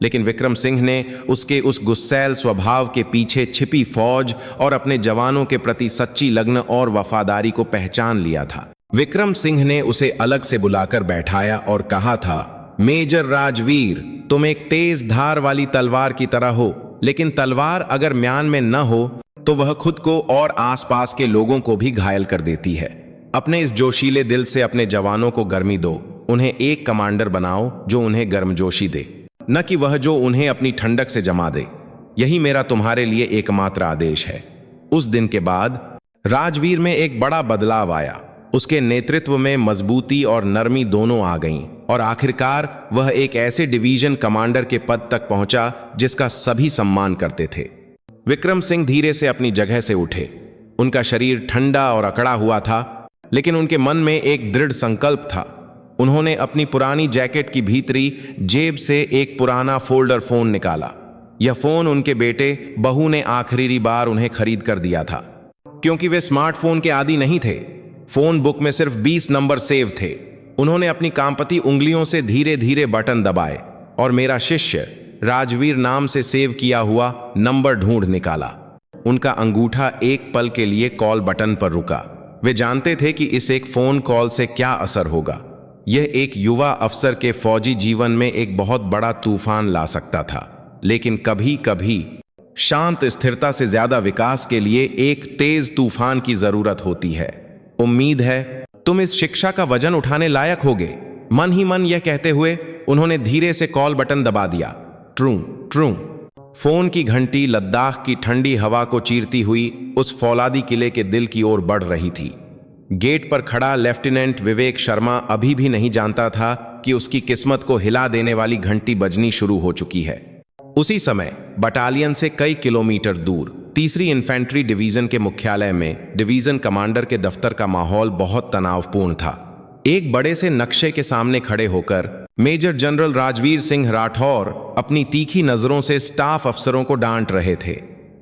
लेकिन विक्रम सिंह ने उसके उस गुस्सैल स्वभाव के पीछे छिपी फौज और अपने जवानों के प्रति सच्ची लगन और वफादारी को पहचान लिया था। विक्रम सिंह ने उसे अलग से बुलाकर बैठाया और कहा था, मेजर राजवीर, तुम एक तेज धार वाली तलवार की तरह हो, लेकिन तलवार अगर म्यान में न हो तो वह खुद को और आसपास के लोगों को भी घायल कर देती है। अपने इस जोशीले दिल से अपने जवानों को गर्मी दो। उन्हें एक कमांडर बनाओ जो उन्हें गर्मजोशी दे, न कि वह जो उन्हें अपनी ठंडक से जमा दे। यही मेरा तुम्हारे लिए एकमात्र आदेश है। उस दिन के बाद राजवीर में एक बड़ा बदलाव आया। उसके नेतृत्व में मजबूती और नरमी दोनों आ गईं और आखिरकार वह एक ऐसे डिवीजन कमांडर के पद तक पहुंचा जिसका सभी सम्मान करते थे। विक्रम सिंह धीरे से अपनी जगह से उठे। उनका शरीर ठंडा और अकड़ा हुआ था, लेकिन उनके मन में एक दृढ़ संकल्प था। उन्होंने अपनी पुरानी जैकेट की भीतरी जेब से एक पुराना फोल्डर फोन निकाला। यह फोन उनके बेटे बहू ने आखिरी बार उन्हें खरीद कर दिया था, क्योंकि वे स्मार्टफोन के आदी नहीं थे। फोन बुक में सिर्फ 20 नंबर सेव थे। उन्होंने अपनी कांपती उंगलियों से धीरे धीरे बटन दबाए और मेरा शिष्य राजवीर नाम से सेव किया हुआ नंबर ढूंढ निकाला। उनका अंगूठा एक पल के लिए कॉल बटन पर रुका। वे जानते थे कि इस एक फोन कॉल से क्या असर होगा। यह एक युवा अफसर के फौजी जीवन में एक बहुत बड़ा तूफान ला सकता था, लेकिन कभी कभी शांत स्थिरता से ज्यादा विकास के लिए एक तेज तूफान की जरूरत होती है। उम्मीद है तुम इस शिक्षा का वजन उठाने लायक होगे। मन ही मन यह कहते हुए उन्होंने धीरे से कॉल बटन दबा दिया। True true. फोन की घंटी लद्दाख की ठंडी हवा को चीरती हुई उस फौलादी किले के दिल की ओर बढ़ रही थी। गेट पर खड़ा लेफ्टिनेंट विवेक शर्मा अभी भी नहीं जानता था कि उसकी किस्मत को हिला देने वाली घंटी बजनी शुरू हो चुकी है। उसी समय बटालियन से कई किलोमीटर दूर 3री इन्फेंट्री डिवीजन के मुख्यालय में डिवीजन कमांडर के दफ्तर का माहौल बहुत तनावपूर्ण था। एक बड़े से नक्शे के सामने खड़े होकर मेजर जनरल राजवीर सिंह राठौर अपनी तीखी नजरों से स्टाफ अफसरों को डांट रहे थे।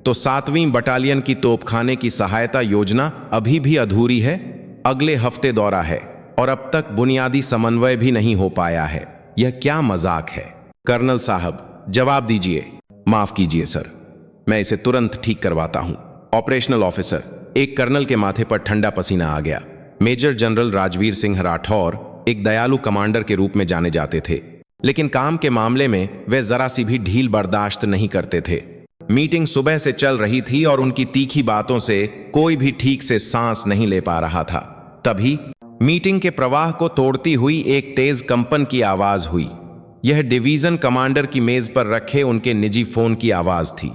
तो 7वीं बटालियन की तोपखाने की सहायता योजना अभी भी अधूरी है। अगले हफ्ते दौरा है और अब तक बुनियादी समन्वय भी नहीं हो पाया है। यह क्या मजाक है? कर्नल साहब जवाब दीजिए। माफ कीजिए सर, मैं इसे तुरंत ठीक करवाता हूं। ऑपरेशनल ऑफिसर, एक कर्नल के माथे पर ठंडा पसीना आ गया। मेजर जनरल राजवीर सिंह राठौर एक दयालु कमांडर के रूप में जाने जाते थे, लेकिन काम के मामले में वे जरा सी भी ढील बर्दाश्त नहीं करते थे। मीटिंग सुबह से चल रही थी और उनकी तीखी बातों से कोई भी ठीक से सांस नहीं ले पा रहा था। तभी मीटिंग के प्रवाह को तोड़ती हुई एक तेज कंपन की आवाज हुई। यह डिवीजन कमांडर की मेज पर रखे उनके निजी फोन की आवाज थी।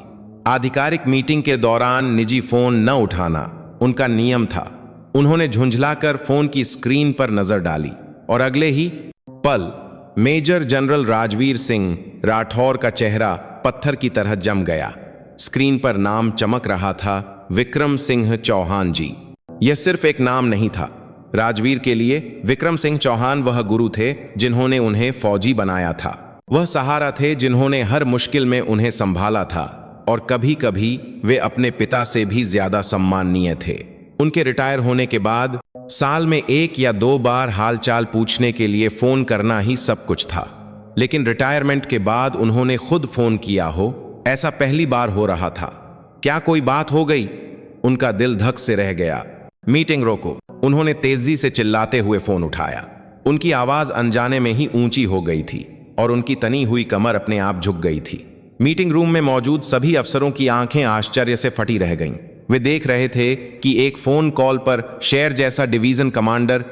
आधिकारिक मीटिंग के दौरान निजी फोन न उठाना उनका नियम था। उन्होंने झुंझलाकर फोन की स्क्रीन पर नजर डाली और अगले ही पल मेजर जनरल राजवीर सिंह राठौर का चेहरा पत्थर की तरह जम गया। स्क्रीन पर नाम चमक रहा था, विक्रम सिंह चौहान जी। यह सिर्फ एक नाम नहीं था। राजवीर के लिए विक्रम सिंह चौहान वह गुरु थे जिन्होंने उन्हें फौजी बनाया था। वह सहारा थे जिन्होंने हर मुश्किल में उन्हें संभाला था और कभी कभी वे अपने पिता से भी ज्यादा सम्माननीय थे। उनके रिटायर होने के बाद साल में 1 या 2 बार हालचाल पूछने के लिए फोन करना ही सब कुछ था, लेकिन रिटायरमेंट के बाद उन्होंने खुद फोन किया हो, ऐसा पहली बार हो रहा था। क्या कोई बात हो गई? उनका दिल धक से रह गया। मीटिंग रोको, उन्होंने तेजी से चिल्लाते हुए फोन उठाया। उनकी आवाज अनजाने में ही ऊंची हो गई थी और उनकी तनी हुई कमर अपने आप झुक गई थी। मीटिंग रूम में मौजूद सभी अफसरों की आंखें आश्चर्य से फटी रह गईं। वे देख रहे थे कि एक फोन कॉल पर शेर जैसा डिवीजन कमांडर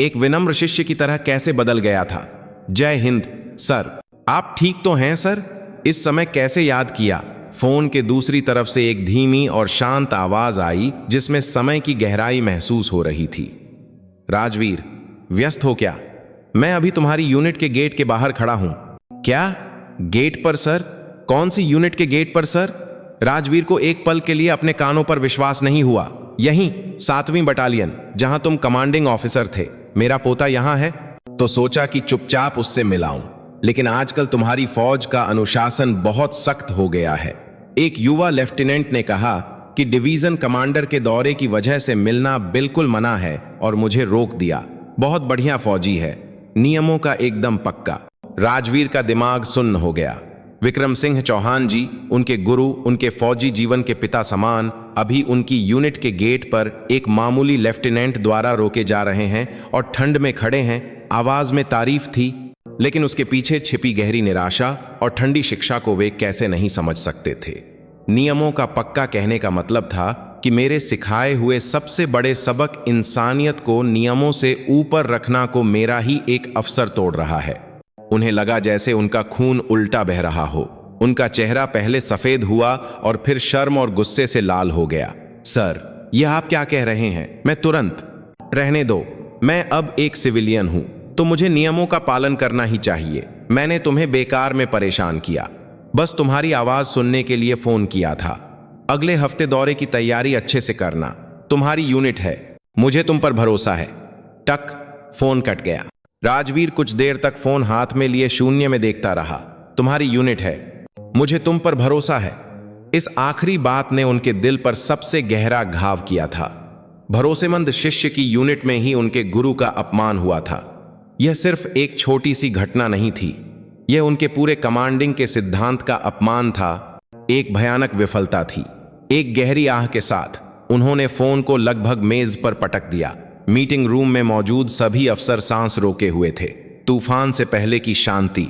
एक विनम्र शिष्य की तरह कैसे बदल गया था। जय हिंद सर। आप ठीक तो हैं सर? इस समय कैसे याद किया? फोन के दूसरी तरफ से एक धीमी और शांत आवाज आई जिसमें समय की गहराई महसूस हो रही थी। राजवीर, व्यस्त हो क्या? मैं अभी तुम्हारी यूनिट के गेट के बाहर खड़ा हूं। क्या? गेट पर सर? कौन सी यूनिट के गेट पर सर? राजवीर को एक पल के लिए अपने कानों पर विश्वास नहीं हुआ। यहीं 7वीं बटालियन, जहां तुम कमांडिंग ऑफिसर थे। मेरा पोता यहां है, तो सोचा कि चुपचाप उससे मिलाऊं। लेकिन आजकल तुम्हारी फौज का अनुशासन बहुत सख्त हो गया है। एक युवा लेफ्टिनेंट ने कहा कि डिवीजन कमांडर के दौरे की वजह से मिलना बिल्कुल मना है और मुझे रोक दिया। बहुत बढ़िया फौजी है, नियमों का एकदम पक्का। राजवीर का दिमाग सुन्न हो गया। विक्रम सिंह चौहान जी, उनके गुरु, उनके फौजी जीवन के पिता समान, अभी उनकी यूनिट के गेट पर एक मामूली लेफ्टिनेंट द्वारा रोके जा रहे हैं और ठंड में खड़े हैं। आवाज में तारीफ थी, लेकिन उसके पीछे छिपी गहरी निराशा और ठंडी शिक्षा को वे कैसे नहीं समझ सकते थे। नियमों का पक्का कहने का मतलब था कि मेरे सिखाए हुए सबसे बड़े सबक, इंसानियत को नियमों से ऊपर रखना को मेरा ही एक अफसर तोड़ रहा है। उन्हें लगा जैसे उनका खून उल्टा बह रहा हो। उनका चेहरा पहले सफेद हुआ और फिर शर्म और गुस्से से लाल हो गया। सर, यह आप क्या कह रहे हैं? मैं तुरंत। रहने दो, मैं अब एक सिविलियन हूं, तो मुझे नियमों का पालन करना ही चाहिए। मैंने तुम्हें बेकार में परेशान किया, बस तुम्हारी आवाज सुनने के लिए फोन किया था। अगले हफ्ते दौरे की तैयारी अच्छे से करना। तुम्हारी यूनिट है, मुझे तुम पर भरोसा है। टक, फोन कट गया। राजवीर कुछ देर तक फोन हाथ में लिए शून्य में देखता रहा। तुम्हारी यूनिट है, मुझे तुम पर भरोसा है। इस आखिरी बात ने उनके दिल पर सबसे गहरा घाव किया था। भरोसेमंद शिष्य की यूनिट में ही उनके गुरु का अपमान हुआ था। यह सिर्फ एक छोटी सी घटना नहीं थी, यह उनके पूरे कमांडिंग के सिद्धांत का अपमान था, एक भयानक विफलता थी। एक गहरी आह के साथ उन्होंने फोन को लगभग मेज पर पटक दिया। मीटिंग रूम में मौजूद सभी अफसर सांस रोके हुए थे। तूफान से पहले की शांति।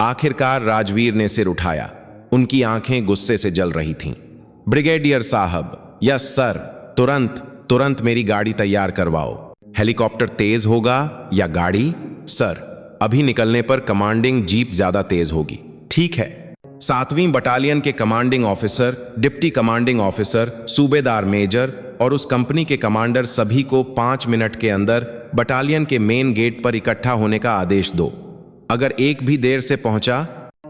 आखिरकार राजवीर ने सिर उठाया। उनकी आंखें गुस्से से जल रही थीं। ब्रिगेडियर साहब, यस सर, तुरंत तुरंत मेरी गाड़ी तैयार करवाओ। हेलीकॉप्टर तेज होगा या गाड़ी? सर, अभी निकलने पर कमांडिंग जीप ज्यादा तेज होगी। ठीक है। 7वीं बटालियन के commanding officer, deputy commanding officer, सूबेदार मेजर और उस कंपनी के कमांडर सभी को 5 मिनट के अंदर बटालियन के मेन गेट पर इकट्ठा होने का आदेश दो। अगर एक भी देर से पहुंचा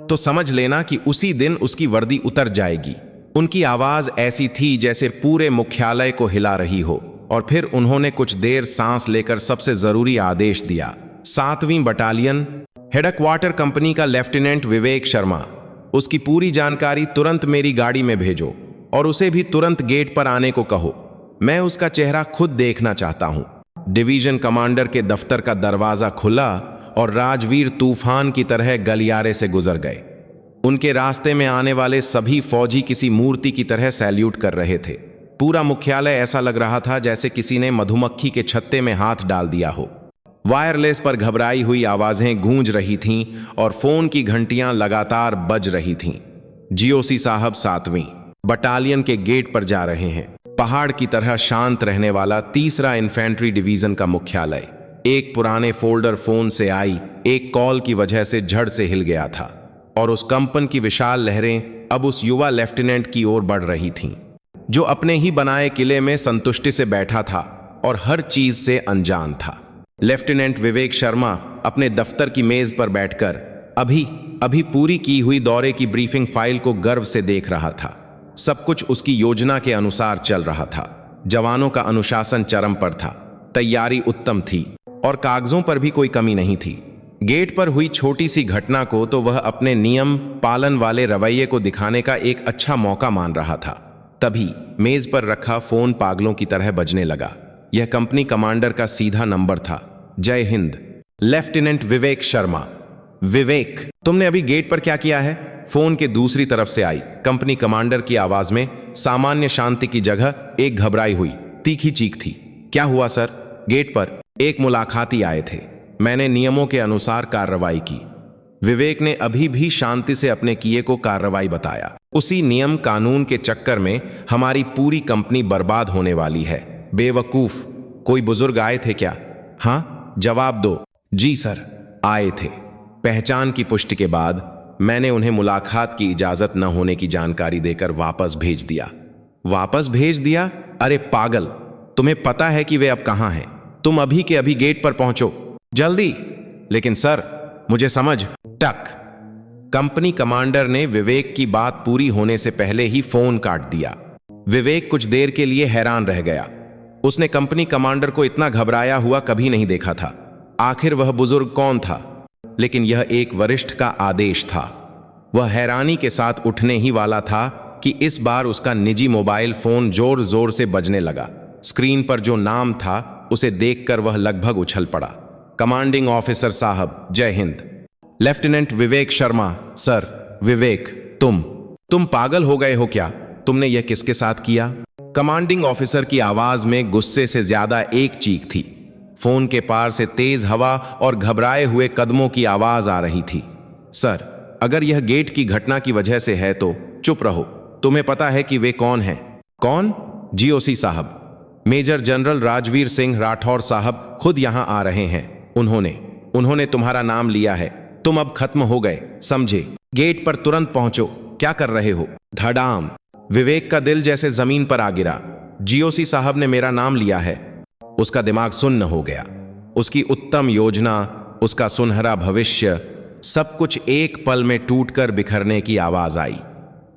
तो समझ लेना कि उसी दिन उसकी वर्दी उतर जाएगी। उनकी आवाज ऐसी थी जैसे पूरे मुख्यालय को हिला रही हो। और फिर उन्होंने कुछ देर सांस लेकर सबसे जरूरी आदेश दिया। 7वीं बटालियन, हेडक्वार्टर कंपनी का लेफ्टिनेंट विवेक शर्मा, उसकी पूरी जानकारी तुरंत मेरी गाड़ी में भेजो और उसे भी तुरंत गेट पर आने को कहो। मैं उसका चेहरा खुद देखना चाहता हूं। डिवीजन कमांडर के दफ्तर का दरवाजा खुला और राजवीर तूफान की तरह गलियारे से गुजर गए। उनके रास्ते में आने वाले सभी फौजी किसी मूर्ति की तरह सैल्यूट कर रहे थे। पूरा मुख्यालय ऐसा लग रहा था जैसे किसी ने मधुमक्खी के छत्ते में हाथ डाल दिया हो। वायरलेस पर घबराई हुई आवाजें गूंज रही थीं और फोन की घंटियां लगातार बज रही थीं। जीओसी साहब 7वीं बटालियन के गेट पर जा रहे हैं। पहाड़ की तरह शांत रहने वाला 3रा इन्फेंट्री डिवीजन का मुख्यालय एक पुराने फोल्डर फोन से आई एक कॉल की वजह से झड़ से हिल गया था और उस कंपन की विशाल लहरें अब उस युवा लेफ्टिनेंट की ओर बढ़ रही थीं, जो अपने ही बनाए किले में संतुष्टि से बैठा था और हर चीज से अनजान था। लेफ्टिनेंट विवेक शर्मा अपने दफ्तर की मेज पर बैठकर अभी पूरी की हुई दौरे की ब्रीफिंग फाइल को गर्व से देख रहा था। सब कुछ उसकी योजना के अनुसार चल रहा था। जवानों का अनुशासन चरम पर था, तैयारी उत्तम थी और कागजों पर भी कोई कमी नहीं थी। गेट पर हुई छोटी सी घटना को तो वह अपने नियम पालन वाले रवैये को दिखाने का एक अच्छा मौका मान रहा था। तभी मेज पर रखा फोन पागलों की तरह बजने लगा। यह कंपनी कमांडर का सीधा नंबर था। जय हिंद, लेफ्टिनेंट विवेक शर्मा। विवेक, तुमने अभी गेट पर क्या किया है? फोन के दूसरी तरफ से आई कंपनी कमांडर की आवाज में सामान्य शांति की जगह एक घबराई हुई तीखी चीख थी। क्या हुआ सर? गेट पर एक मुलाकाती आए थे। मैंने नियमों के अनुसार कार्रवाई की। विवेक ने अभी भी शांति से अपने किए को कार्रवाई बताया। उसी नियम कानून के चक्कर में हमारी पूरी कंपनी बर्बाद होने वाली है। बेवकूफ, कोई बुजुर्ग आए थे क्या? हाँ, जवाब दो। जी सर, आए थे। पहचान की पुष्टि के बाद मैंने उन्हें मुलाकात की इजाजत न होने की जानकारी देकर वापस भेज दिया। वापस भेज दिया? अरे पागल, तुम्हें पता है कि वे अब कहां हैं? तुम अभी के अभी गेट पर पहुंचो, जल्दी। लेकिन सर, मुझे समझ टक। कंपनी कमांडर ने विवेक की बात पूरी होने से पहले ही फोन काट दिया। विवेक कुछ देर के लिए हैरान रह गया। उसने कंपनी कमांडर को इतना घबराया हुआ कभी नहीं देखा था। आखिर वह बुजुर्ग कौन था? लेकिन यह एक वरिष्ठ का आदेश था। वह हैरानी के साथ उठने ही वाला था कि इस बार उसका निजी मोबाइल फोन जोर जोर से बजने लगा। स्क्रीन पर जो नाम था उसे देखकर वह लगभग उछल पड़ा। कमांडिंग ऑफिसर साहब, जय हिंद। लेफ्टिनेंट विवेक शर्मा। सर, विवेक, तुम पागल हो गए हो क्या? तुमने यह किसके साथ किया? कमांडिंग ऑफिसर की आवाज में गुस्से से ज्यादा एक चीख थी। फोन के पार से तेज हवा और घबराए हुए कदमों की आवाज आ रही थी। सर, अगर यह गेट की घटना की वजह से है तो चुप रहो। तुम्हें पता है कि वे कौन हैं? कौन? जीओसी साहब, मेजर जनरल राजवीर सिंह राठौर साहब खुद यहां आ रहे हैं। उन्होंने तुम्हारा नाम लिया है। तुम अब खत्म हो गए, समझे? गेट पर तुरंत पहुंचो। क्या कर रहे हो? धड़ाम। विवेक का दिल जैसे जमीन पर आ गिरा। जीओसी साहब ने मेरा नाम लिया है। उसका दिमाग सुन्न हो गया। उसकी उत्तम योजना, उसका सुनहरा भविष्य, सब कुछ एक पल में टूटकर बिखरने की आवाज आई।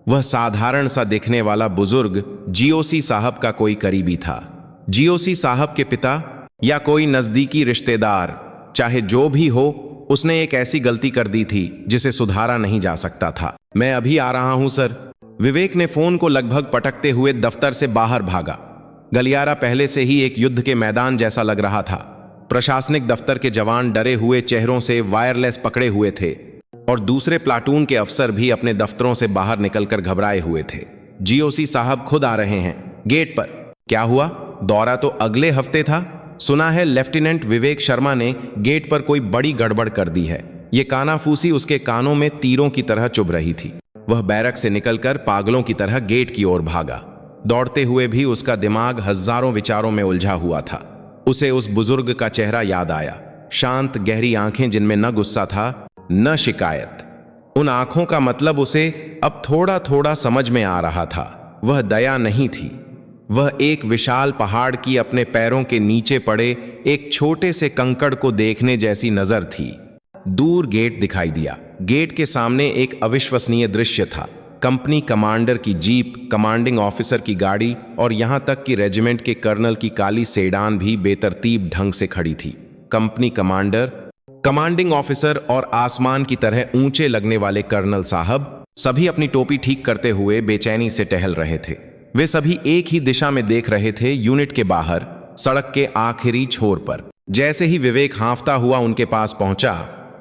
वह साधारण सा दिखने वाला बुजुर्ग जीओसी साहब का कोई करीबी था। जीओसी साहब के पिता या कोई नजदीकी रिश्तेदार, चाहे जो भी हो, उसने एक ऐसी गलती कर दी थी जिसे सुधारा नहीं जा सकता था। मैं अभी आ रहा हूं सर। विवेक ने फोन को लगभग पटकते हुए दफ्तर से बाहर भागा। गलियारा पहले से ही एक युद्ध के मैदान जैसा लग रहा था। प्रशासनिक दफ्तर के जवान डरे हुए चेहरों से वायरलेस पकड़े हुए थे। और दूसरे प्लाटून के अफसर भी अपने दफ्तरों से बाहर निकलकर घबराए हुए थे। जीओसी साहब खुद आ रहे हैं गेट पर। क्या हुआ? दौरा तो अगले हफ्ते था। सुना है लेफ्टिनेंट विवेक शर्मा ने गेट पर कोई बड़ी गड़बड़ कर दी है। ये कानाफूसी उसके कानों में तीरों की तरह चुभ रही थी। वह बैरक से निकलकर पागलों की तरह गेट की ओर भागा। दौड़ते हुए भी उसका दिमाग हजारों विचारों में उलझा हुआ था। उसे उस बुजुर्ग का चेहरा याद आया, शांत गहरी आंखें जिनमें न गुस्सा था न शिकायत। उन आंखों का मतलब उसे अब थोड़ा थोड़ा समझ में आ रहा था। वह दया नहीं थी, वह एक विशाल पहाड़ की अपने पैरों के नीचे पड़े एक छोटे से कंकड़ को देखने जैसी नजर थी। दूर गेट दिखाई दिया। गेट के सामने एक अविश्वसनीय दृश्य था। कंपनी कमांडर की जीप, कमांडिंग ऑफिसर की गाड़ी और यहां तक कि रेजिमेंट के कर्नल की काली सेडान भी बेतरतीब ढंग से खड़ी थी। कंपनी कमांडर, कमांडिंग ऑफिसर और आसमान की तरह ऊंचे लगने वाले कर्नल साहब सभी अपनी टोपी ठीक करते हुए बेचैनी से टहल रहे थे। वे सभी एक ही दिशा में देख रहे थे, यूनिट के बाहर सड़क के आखिरी छोर पर। जैसे ही विवेक हांफता हुआ उनके पास पहुंचा,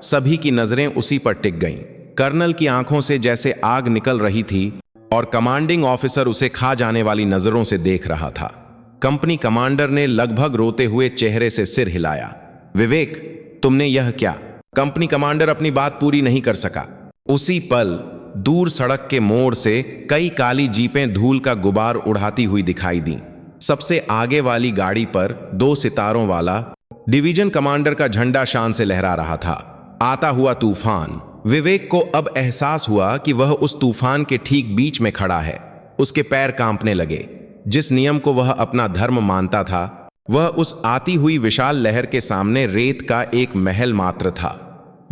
सभी की नजरें उसी पर टिक गईं। कर्नल की आंखों से जैसे आग निकल रही थी और कमांडिंग ऑफिसर उसे खा जाने वाली नजरों से देख रहा था। कंपनी कमांडर ने लगभग रोते हुए चेहरे से सिर हिलाया। विवेक, तुमने यह क्या? कंपनी कमांडर अपनी बात पूरी नहीं कर सका। उसी पल दूर सड़क के मोड़ से कई काली जीपें धूल का गुबार उड़ाती हुई दिखाई दी। सबसे आगे वाली गाड़ी पर 2 सितारों वाला डिवीजन कमांडर का झंडा शान से लहरा रहा था। आता हुआ तूफान। विवेक को अब एहसास हुआ कि वह उस तूफान के ठीक बीच में खड़ा है। उसके पैर कांपने लगे। जिस नियम को वह अपना धर्म मानता था, वह उस आती हुई विशाल लहर के सामने रेत का एक महल मात्र था।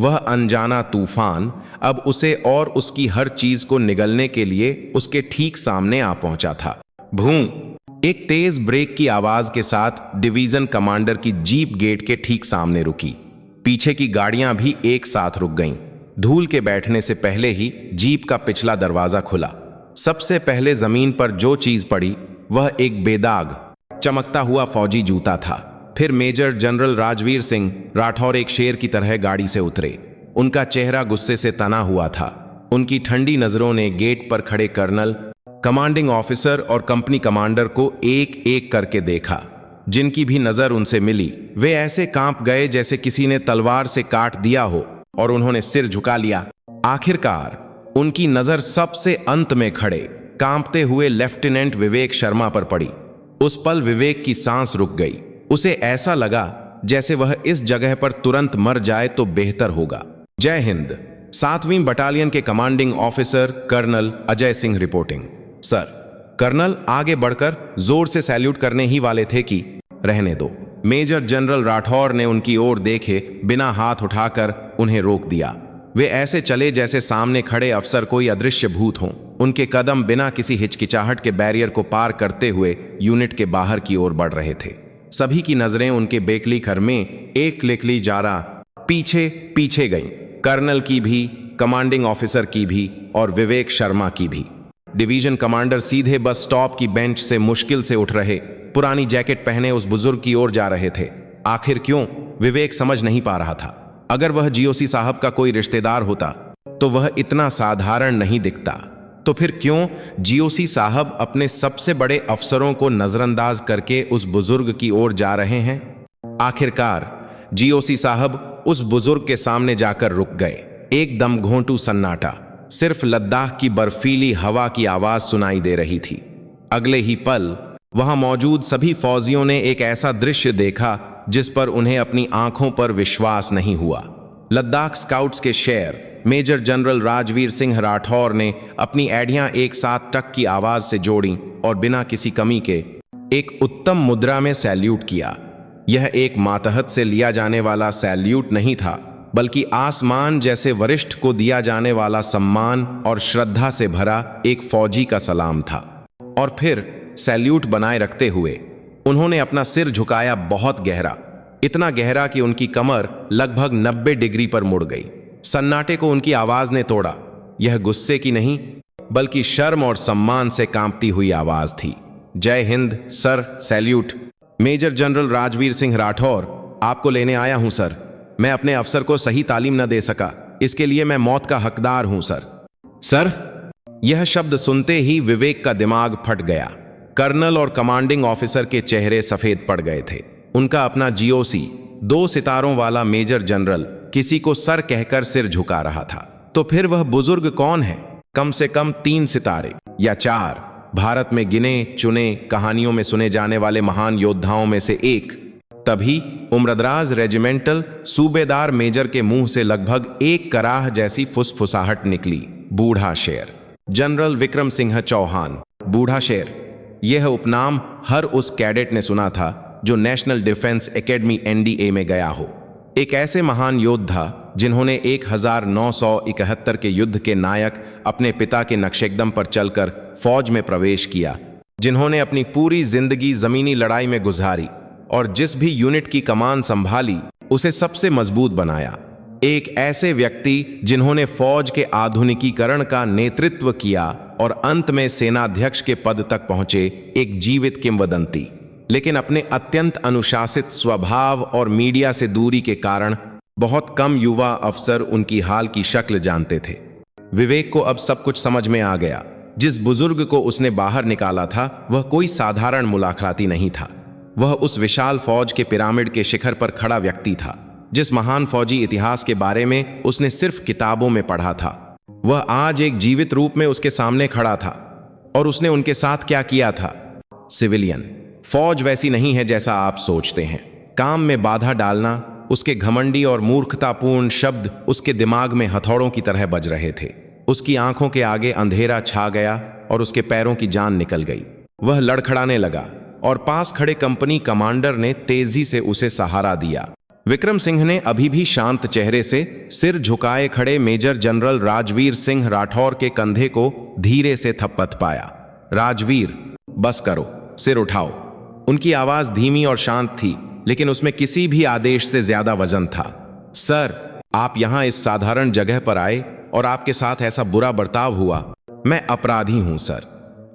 वह अनजाना तूफान अब उसे और उसकी हर चीज को निगलने के लिए उसके ठीक सामने आ पहुंचा था। भूं! एक तेज ब्रेक की आवाज के साथ डिवीजन कमांडर की जीप गेट के ठीक सामने रुकी। पीछे की गाड़ियां भी एक साथ रुक गईं। धूल के बैठने से पहले ही जीप का पिछला दरवाजा खुला। सबसे पहले जमीन पर जो चीज पड़ी वह एक बेदाग चमकता हुआ फौजी जूता था। फिर मेजर जनरल राजवीर सिंह राठौर एक शेर की तरह गाड़ी से उतरे। उनका चेहरा गुस्से से तना हुआ था। उनकी ठंडी नजरों ने गेट पर खड़े कर्नल, कमांडिंग ऑफिसर और कंपनी कमांडर को एक एक करके देखा। जिनकी भी नजर उनसे मिली, वे ऐसे कांप गए जैसे किसी ने तलवार से काट दिया हो, और उन्होंने सिर झुका लिया। आखिरकार उनकी नजर सबसे अंत में खड़े कांपते हुए लेफ्टिनेंट विवेक शर्मा पर पड़ी। उस पल विवेक की सांस रुक गई। उसे ऐसा लगा जैसे वह इस जगह पर तुरंत मर जाए तो बेहतर होगा। जय हिंद। 7वीं बटालियन के commanding officer colonel Ajay Singh reporting. Sir. Colonel आगे बढ़कर जोर से सैल्यूट करने ही वाले थे कि रहने दो। मेजर जनरल राठौर ने उनकी ओर देखे बिना हाथ उठाकर उन्हें रोक दिया। वे ऐसे चले जैसे सामने खड़े अफसर कोई अदृश्य भूत हों। उनके कदम बिना किसी हिचकिचाहट के बैरियर को पार करते हुए यूनिट के बाहर की ओर बढ़ रहे थे। सभी की नजरें उनके बेकली घर में एक लिकली जारा पीछे पीछे गईं। कर्नल की भी, कमांडिंग ऑफिसर की भी और विवेक शर्मा की भी। डिवीजन कमांडर सीधे बस स्टॉप की बेंच से मुश्किल से उठ रहे, पुरानी जैकेट पहने उस बुजुर्ग की ओर जा रहे थे। आखिर क्यों? विवेक समझ नहीं पा रहा था। अगर वह जीओसी साहब का कोई रिश्तेदार होता तो वह इतना साधारण नहीं दिखता। तो फिर क्यों जीओसी साहब अपने सबसे बड़े अफसरों को नजरअंदाज करके उस बुजुर्ग की ओर जा रहे हैं? आखिरकार जीओसी साहब उस बुजुर्ग के सामने जाकर रुक गए। एकदम घोंटू सन्नाटा, सिर्फ लद्दाख की बर्फीली हवा की आवाज सुनाई दे रही थी। अगले ही पल वहां मौजूद सभी फौजियों ने एक ऐसा दृश्य देखा जिस पर उन्हें अपनी आंखों पर विश्वास नहीं हुआ। लद्दाख स्काउट्स के शेर मेजर जनरल राजवीर सिंह राठौर ने अपनी एड़ियां एक साथ टक की आवाज से जोड़ी और बिना किसी कमी के एक उत्तम मुद्रा में सैल्यूट किया। यह एक मातहत से लिया जाने वाला सैल्यूट नहीं था, बल्कि आसमान जैसे वरिष्ठ को दिया जाने वाला सम्मान और श्रद्धा से भरा एक फौजी का सलाम था। और फिर सैल्यूट बनाए रखते हुए उन्होंने अपना सिर झुकाया, बहुत गहरा, इतना गहरा कि उनकी कमर लगभग 90 डिग्री पर मुड़ गई। सन्नाटे को उनकी आवाज ने तोड़ा। यह गुस्से की नहीं, बल्कि शर्म और सम्मान से कांपती हुई आवाज थी। Jai Hind sir, salute. Major general Rajveer Singh Rathore, आपको लेने आया हूं सर। मैं अपने अफसर को सही तालीम न दे सका, इसके लिए मैं मौत का हकदार हूं सर। सर, यह शब्द सुनते ही विवेक का दिमाग फट गया। कर्नल और कमांडिंग ऑफिसर के चेहरे सफेद पड़ गए थे। उनका अपना जीओसी 2 सितारों वाला मेजर जनरल किसी को सर कहकर सिर झुका रहा था, तो फिर वह बुजुर्ग कौन है? कम से कम 3 सितारे या 4, भारत में गिने चुने कहानियों में सुने जाने वाले महान योद्धाओं में से एक। तभी उम्रदराज रेजिमेंटल सूबेदार मेजर के मुंह से लगभग एक कराह जैसी फुसफुसाहट निकली। बूढ़ा शेर। जनरल विक्रम सिंह चौहान, बूढ़ा शेर। यह उपनाम हर उस कैडेट ने सुना था जो नेशनल डिफेंस एकेडमी NDA में गया हो। एक ऐसे महान योद्धा जिन्होंने 1971 के युद्ध के नायक अपने पिता के नक्शेकदम पर चलकर फौज में प्रवेश किया, जिन्होंने अपनी पूरी जिंदगी जमीनी लड़ाई में गुजारी और जिस भी यूनिट की कमान संभाली उसे सबसे मजबूत बनाया। एक ऐसे व्यक्ति जिन्होंने फौज के आधुनिकीकरण का नेतृत्व किया और अंत में सेनाध्यक्ष के पद तक पहुंचे, एक जीवित किंवदंती। लेकिन अपने अत्यंत अनुशासित स्वभाव और मीडिया से दूरी के कारण बहुत कम युवा अफसर उनकी हाल की शक्ल जानते थे। विवेक को अब सब कुछ समझ में आ गया। जिस बुजुर्ग को उसने बाहर निकाला था वह कोई साधारण मुलाकाती नहीं था। वह उस विशाल फौज के पिरामिड के शिखर पर खड़ा व्यक्ति था, जिस महान फौजी इतिहास के बारे में उसने सिर्फ किताबों में पढ़ा था। वह आज एक जीवित रूप में उसके सामने खड़ा था। और उसने उनके साथ क्या किया था? सिविलियन। फौज वैसी नहीं है जैसा आप सोचते हैं। काम में बाधा डालना, उसके घमंडी और मूर्खतापूर्ण शब्द उसके दिमाग में हथौड़ों की तरह बज रहे थे। उसकी आंखों के आगे अंधेरा छा गया और उसके पैरों की जान निकल गई। वह लड़खड़ाने लगा और पास खड़े कंपनी कमांडर ने तेजी से उसे सहारा दिया। विक्रम सिंह ने अभी भी शांत चेहरे से सिर झुकाए खड़े मेजर जनरल राजवीर सिंह राठौर के कंधे को धीरे से थपथपाया। राजवीर, बस करो, सिर उठाओ। उनकी आवाज धीमी और शांत थी, लेकिन उसमें किसी भी आदेश से ज्यादा वजन था। सर, आप यहां इस साधारण जगह पर आए और आपके साथ ऐसा बुरा बर्ताव हुआ। मैं अपराधी हूं सर।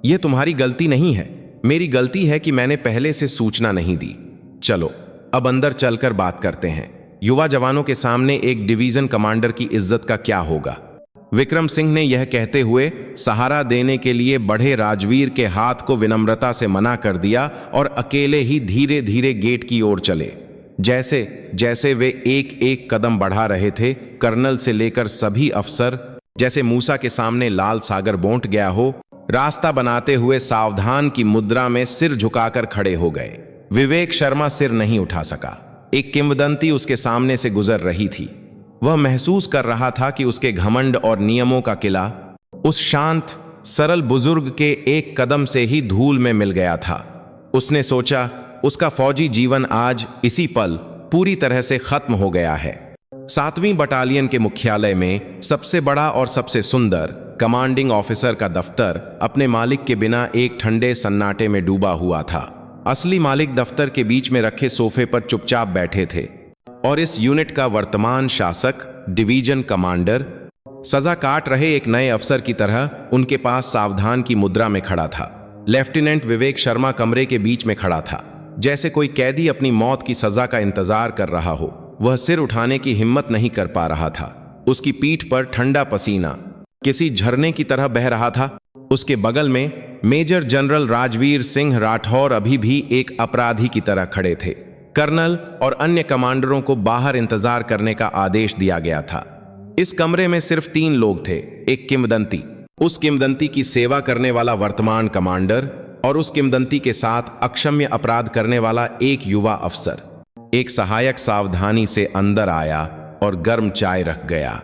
यह तुम्हारी गलती नहीं है, मेरी गलती है कि मैंने पहले से सूचना नहीं दी। चलो अब अंदर चलकर बात करते हैं। युवा जवानों के सामने एक डिवीजन कमांडर की इज्जत का क्या होगा? विक्रम सिंह ने यह कहते हुए सहारा देने के लिए बढ़े राजवीर के हाथ को विनम्रता से मना कर दिया और अकेले ही धीरे धीरे गेट की ओर चले। जैसे जैसे वे एक एक कदम बढ़ा रहे थे, कर्नल से लेकर सभी अफसर जैसे मूसा के सामने लाल सागर बोंट गया हो, रास्ता बनाते हुए सावधान की मुद्रा में सिर झुकाकर खड़े हो गए। विवेक शर्मा सिर नहीं उठा सका। एक किंवदंती उसके सामने से गुजर रही थी। वह महसूस कर रहा था कि उसके घमंड और नियमों का किला उस शांत सरल बुजुर्ग के एक कदम से ही धूल में मिल गया था। उसने सोचा, उसका फौजी जीवन आज इसी पल पूरी तरह से खत्म हो गया है। 7वीं बटालियन के मुख्यालय में सबसे बड़ा और सबसे सुंदर कमांडिंग ऑफिसर का दफ्तर अपने मालिक के बिना एक ठंडे सन्नाटे में डूबा हुआ था। असली मालिक दफ्तर के बीच में रखे सोफे पर चुपचाप बैठे थे और इस यूनिट का वर्तमान शासक, डिवीजन कमांडर, सजा काट रहे एक नए अफसर की तरह उनके पास सावधान की मुद्रा में खड़ा था। लेफ्टिनेंट विवेक शर्मा कमरे के बीच में खड़ा था, जैसे कोई कैदी अपनी मौत की सजा का इंतजार कर रहा हो। वह सिर उठाने की हिम्मत नहीं कर पा रहा था। उसकी पीठ पर ठंडा पसीना किसी झरने की तरह बह रहा था। उसके बगल में मेजर जनरल राजवीर सिंह राठौर अभी भी एक अपराधी की तरह खड़े थे। कर्नल और अन्य कमांडरों को बाहर इंतजार करने का आदेश दिया गया था। इस कमरे में सिर्फ 3 लोग थे, एक किंवदंती, उस किंवदंती की सेवा करने वाला वर्तमान कमांडर और उस किंवदंती के साथ अक्षम्य अपराध करने वाला एक युवा अफसर। एक सहायक सावधानी से अंदर आया और गर्म चाय रख गया।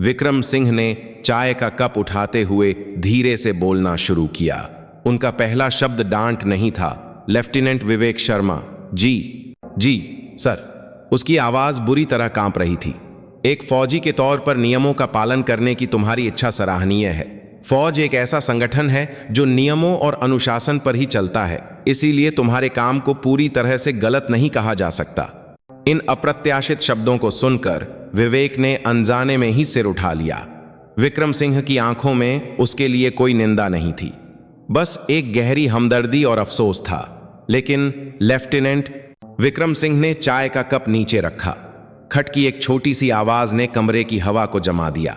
विक्रम सिंह ने चाय का कप उठाते हुए धीरे से बोलना शुरू किया। उनका पहला शब्द डांट नहीं था। लेफ्टिनेंट विवेक शर्मा, जी सर। उसकी आवाज बुरी तरह कांप रही थी। एक फौजी के तौर पर नियमों का पालन करने की तुम्हारी इच्छा सराहनीय है। फौज एक ऐसा संगठन है जो नियमों और अनुशासन पर ही चलता है, इसीलिए तुम्हारे काम को पूरी तरह से गलत नहीं कहा जा सकता। इन अप्रत्याशित शब्दों को सुनकर विवेक ने अनजाने में ही सिर उठा लिया। विक्रम सिंह की आंखों में उसके लिए कोई निंदा नहीं थी, बस एक गहरी हमदर्दी और अफसोस था। लेकिन लेफ्टिनेंट विक्रम सिंह ने चाय का कप नीचे रखा। खट की एक छोटी सी आवाज ने कमरे की हवा को जमा दिया।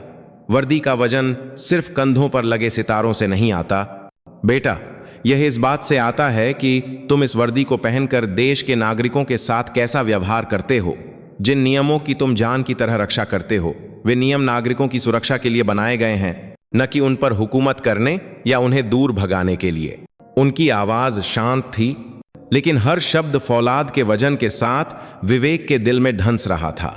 वर्दी का वजन सिर्फ कंधों पर लगे सितारों से नहीं आता बेटा, यह इस बात से आता है कि तुम इस वर्दी को पहनकर देश के नागरिकों के साथ कैसा व्यवहार करते हो। जिन नियमों की तुम जान की तरह रक्षा करते हो, वे नियम नागरिकों की सुरक्षा के लिए बनाए गए हैं, न कि उन पर हुकूमत करने या उन्हें दूर भगाने के लिए। उनकी आवाज शांत थी, लेकिन हर शब्द फौलाद के वजन के साथ विवेक के दिल में ढंस रहा था।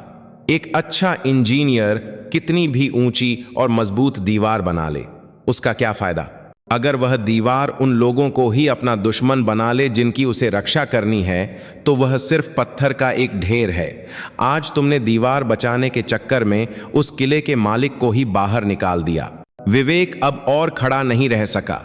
एक अच्छा इंजीनियर कितनी भी ऊंची और मजबूत दीवार बना ले, उसका क्या फायदा अगर वह दीवार उन लोगों को ही अपना दुश्मन बना ले जिनकी उसे रक्षा करनी है, तो वह सिर्फ पत्थर का एक ढेर है। आज तुमने दीवार बचाने के चक्कर में उस किले के मालिक को ही बाहर निकाल दिया। विवेक अब और खड़ा नहीं रह सका।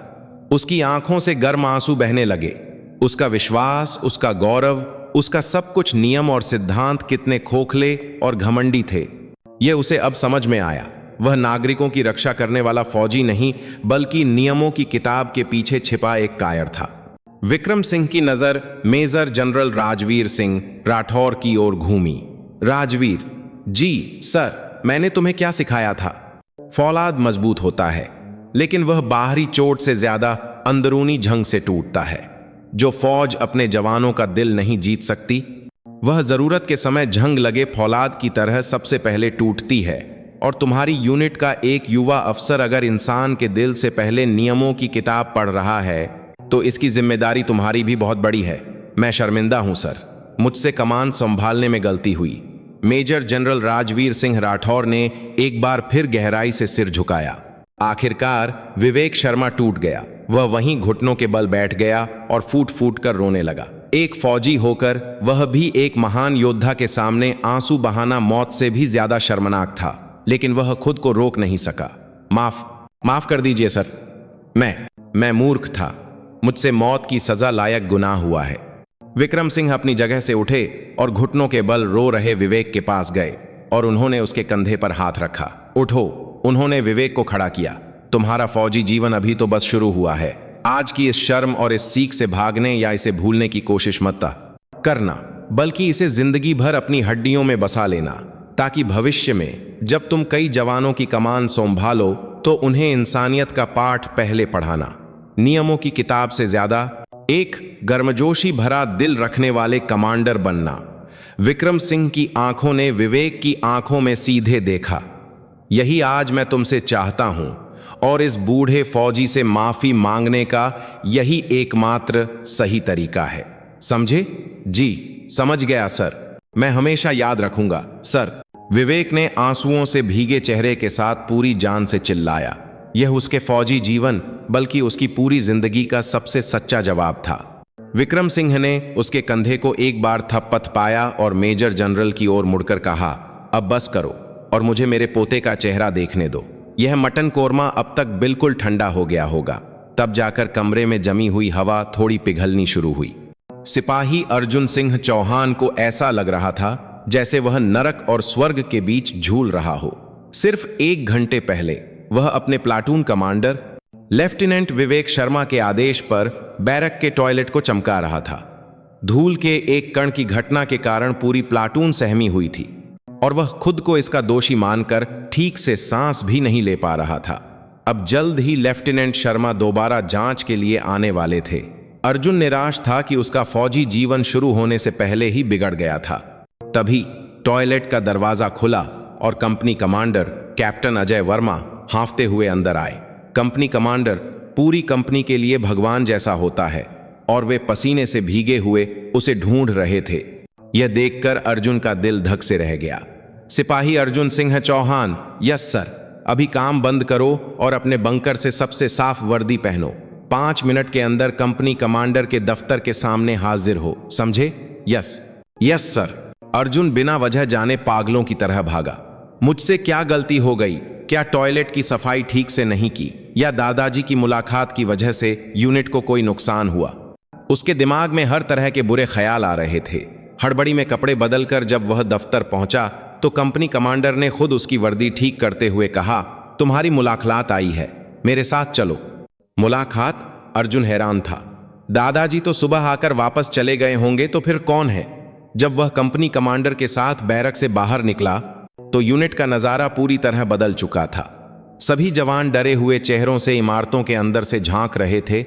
उसकी आंखों से गर्म आंसू बहने लगे। उसका विश्वास, उसका गौरव, उसका सब कुछ नियम और सिद्धांत कितने खोखले और घमंडी थे, यह उसे अब समझ में आया। वह नागरिकों की रक्षा करने वाला फौजी नहीं, बल्कि नियमों की किताब के पीछे छिपा एक कायर था। विक्रम सिंह की नजर मेजर जनरल राजवीर सिंह राठौर की ओर घूमी। राजवीर जी सर, मैंने तुम्हें क्या सिखाया था? फौलाद मजबूत होता है, लेकिन वह बाहरी चोट से ज्यादा अंदरूनी झंग से टूटता है। जो फौज अपने जवानों का दिल नहीं जीत सकती, वह जरूरत के समय झंग लगे फौलाद की तरह सबसे पहले टूटती है। और तुम्हारी यूनिट का एक युवा अफसर अगर इंसान के दिल से पहले नियमों की किताब पढ़ रहा है, तो इसकी जिम्मेदारी तुम्हारी भी बहुत बड़ी है। मैं शर्मिंदा हूं सर, मुझसे कमान संभालने में गलती हुई। मेजर जनरल राजवीर सिंह राठौर ने एक बार फिर गहराई से सिर झुकाया। आखिरकार विवेक शर्मा टूट गया। वह वहीं घुटनों के बल बैठ गया और फूट फूट कर रोने लगा। एक फौजी होकर वह भी एक महान योद्धा के सामने आंसू बहाना मौत से भी ज्यादा शर्मनाक था, लेकिन वह खुद को रोक नहीं सका। माफ कर दीजिए सर, मैं मूर्ख था। मुझसे मौत की सजा लायक गुनाह हुआ है। विक्रम सिंह अपनी जगह से उठे और घुटनों के बल रो रहे विवेक के पास गए और उन्होंने उसके कंधे पर हाथ रखा। उठो, उन्होंने विवेक को खड़ा किया। तुम्हारा फौजी जीवन अभी तो बस शुरू हुआ है। आज की इस शर्म और इस सीख से भागने या इसे भूलने की कोशिश मत करना, बल्कि इसे जिंदगी भर अपनी हड्डियों में बसा लेना, ताकि भविष्य में जब तुम कई जवानों की कमान संभालो तो उन्हें इंसानियत का पाठ पहले पढ़ाना। नियमों की किताब से ज्यादा एक गर्मजोशी भरा दिल रखने वाले कमांडर बनना। विक्रम सिंह की आंखों ने विवेक की आंखों में सीधे देखा। यही आज मैं तुमसे चाहता हूं, और इस बूढ़े फौजी से माफी मांगने का यही एकमात्र सही तरीका है। समझे? जी समझ गया सर, मैं हमेशा याद रखूंगा सर। विवेक ने आंसुओं से भीगे चेहरे के साथ पूरी जान से चिल्लाया। यह उसके फौजी जीवन बल्कि उसकी पूरी जिंदगी का सबसे सच्चा जवाब था। विक्रम सिंह ने उसके कंधे को एक बार थपथ पाया और मेजर जनरल की ओर मुड़कर कहा, अब बस करो और मुझे मेरे पोते का चेहरा देखने दो। यह मटन कोरमा अब तक बिल्कुल ठंडा हो गया होगा। तब जाकर कमरे में जमी हुई हवा थोड़ी पिघलनी शुरू हुई। सिपाही अर्जुन सिंह चौहान को ऐसा लग रहा था जैसे वह नरक और स्वर्ग के बीच झूल रहा हो। सिर्फ 1 घंटे पहले वह अपने platoon commander lieutenant Vivek Sharma के आदेश पर बैरक के टॉयलेट को चमका रहा था। धूल के एक कण की घटना के कारण पूरी प्लाटून सहमी हुई थी और वह खुद को इसका दोषी मानकर ठीक से सांस भी नहीं ले पा रहा था। अब जल्द ही लेफ्टिनेंट शर्मा दोबारा जांच के लिए आने वाले थे। अर्जुन निराश था कि उसका फौजी जीवन शुरू होने से पहले ही बिगड़ गया था। तभी टॉयलेट का दरवाजा खुला और company commander captain Ajay Verma हांफते हुए अंदर आए। कंपनी कमांडर पूरी कंपनी के लिए भगवान जैसा होता है और वे पसीने से भीगे हुए उसे ढूंढ रहे थे। यह देखकर अर्जुन का दिल धक से रह गया। सिपाही अर्जुन सिंह चौहान, यस सर, अभी काम बंद करो और अपने बंकर से सबसे साफ वर्दी पहनो। 5 मिनट के अंदर कंपनी कमांडर के दफ्तर के सामने हाजिर हो, समझे? Yes sir. अर्जुन बिना वजह जाने पागलों की तरह भागा। मुझसे क्या गलती हो गई? क्या टॉयलेट की सफाई ठीक से नहीं की, या दादाजी की मुलाकात की वजह से यूनिट को कोई नुकसान हुआ? उसके दिमाग में हर तरह के बुरे ख्याल आ रहे थे। हड़बड़ी में कपड़े बदलकर जब वह दफ्तर पहुंचा तो कंपनी कमांडर ने खुद उसकी वर्दी ठीक करते हुए कहा, तुम्हारी मुलाकात आई है, मेरे साथ चलो। मुलाकात? अर्जुन हैरान था। दादाजी तो सुबह आकर वापस चले गए होंगे, तो फिर कौन है? जब वह कंपनी कमांडर के साथ बैरक से बाहर निकला तो यूनिट का नजारा पूरी तरह बदल चुका था। सभी जवान डरे हुए चेहरों से इमारतों के अंदर से झांक रहे थे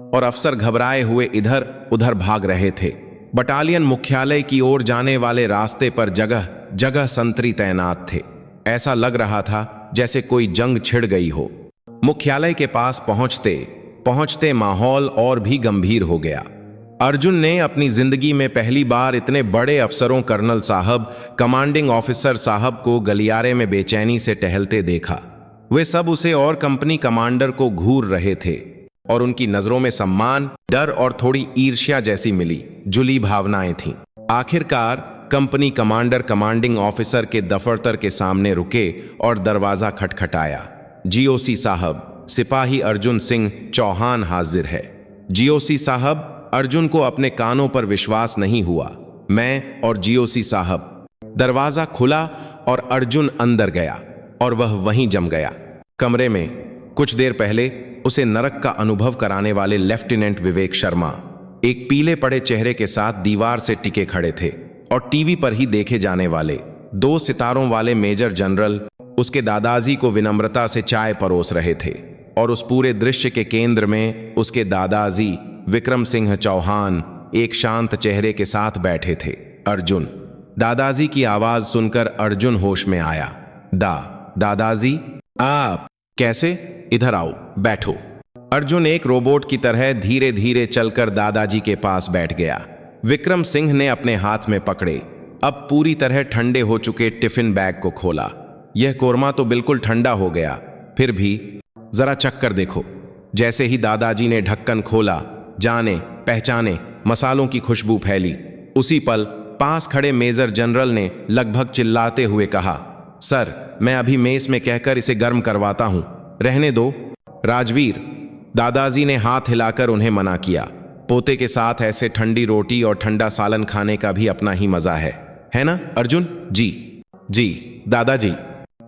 और अफसर घबराए हुए इधर उधर भाग रहे थे। बटालियन मुख्यालय की ओर जाने वाले रास्ते पर जगह जगह संतरी तैनात थे। ऐसा लग रहा था जैसे कोई जंग छिड़ गई हो। मुख्यालय के पास पहुंचते पहुंचते माहौल और भी गंभीर हो गया। अर्जुन ने अपनी जिंदगी में पहली बार इतने बड़े अफसरों, कर्नल साहब, कमांडिंग ऑफिसर साहब को गलियारे में बेचैनी से टहलते देखा। वे सब उसे और कंपनी कमांडर को घूर रहे थे और उनकी नजरों में सम्मान, डर और थोड़ी ईर्ष्या जैसी मिली जुली भावनाएं थीं। आखिरकार कंपनी कमांडर कमांडिंग ऑफिसर के दफ्तर के सामने रुके और दरवाजा खटखटाया। जीओसी साहब, सिपाही अर्जुन सिंह चौहान हाजिर है। जीओसी साहब, अर्जुन को अपने कानों पर विश्वास नहीं हुआ। मैं और जीओसी साहब। दरवाजा खुला और अर्जुन अंदर गया और वह वहीं जम गया। कमरे में कुछ देर पहले उसे नरक का अनुभव कराने वाले लेफ्टिनेंट विवेक शर्मा एक पीले पड़े चेहरे के साथ दीवार से टिके खड़े थे और टीवी पर ही देखे जाने वाले 2 सितारों वाले मेजर जनरल उसके दादाजी को विनम्रता से चाय परोस रहे थे और उस पूरे दृश्य के केंद्र में उसके दादाजी विक्रम सिंह चौहान एक शांत चेहरे के साथ बैठे थे। अर्जुन। दादाजी की आवाज सुनकर अर्जुन होश में आया। दादाजी, आप कैसे? इधर आओ, बैठो। अर्जुन एक रोबोट की तरह धीरे धीरे चलकर दादाजी के पास बैठ गया। विक्रम सिंह ने अपने हाथ में पकड़े अब पूरी तरह ठंडे हो चुके टिफिन बैग को खोला। यह कोरमा तो बिल्कुल ठंडा हो गया, फिर भी जरा चक्कर देखो। जैसे ही दादाजी ने ढक्कन खोला, जाने पहचाने मसालों की खुशबू फैली। उसी पल पास खड़े मेजर जनरल ने लगभग चिल्लाते हुए कहा, सर, मैं अभी मेस में कहकर इसे गर्म करवाता हूं, रहने दो। राजवीर, दादाजी ने हाथ हिलाकर उन्हें मना किया। पोते के साथ ऐसे ठंडी रोटी और ठंडा सालन खाने का भी अपना ही मजा है ना अर्जुन? जी दादाजी।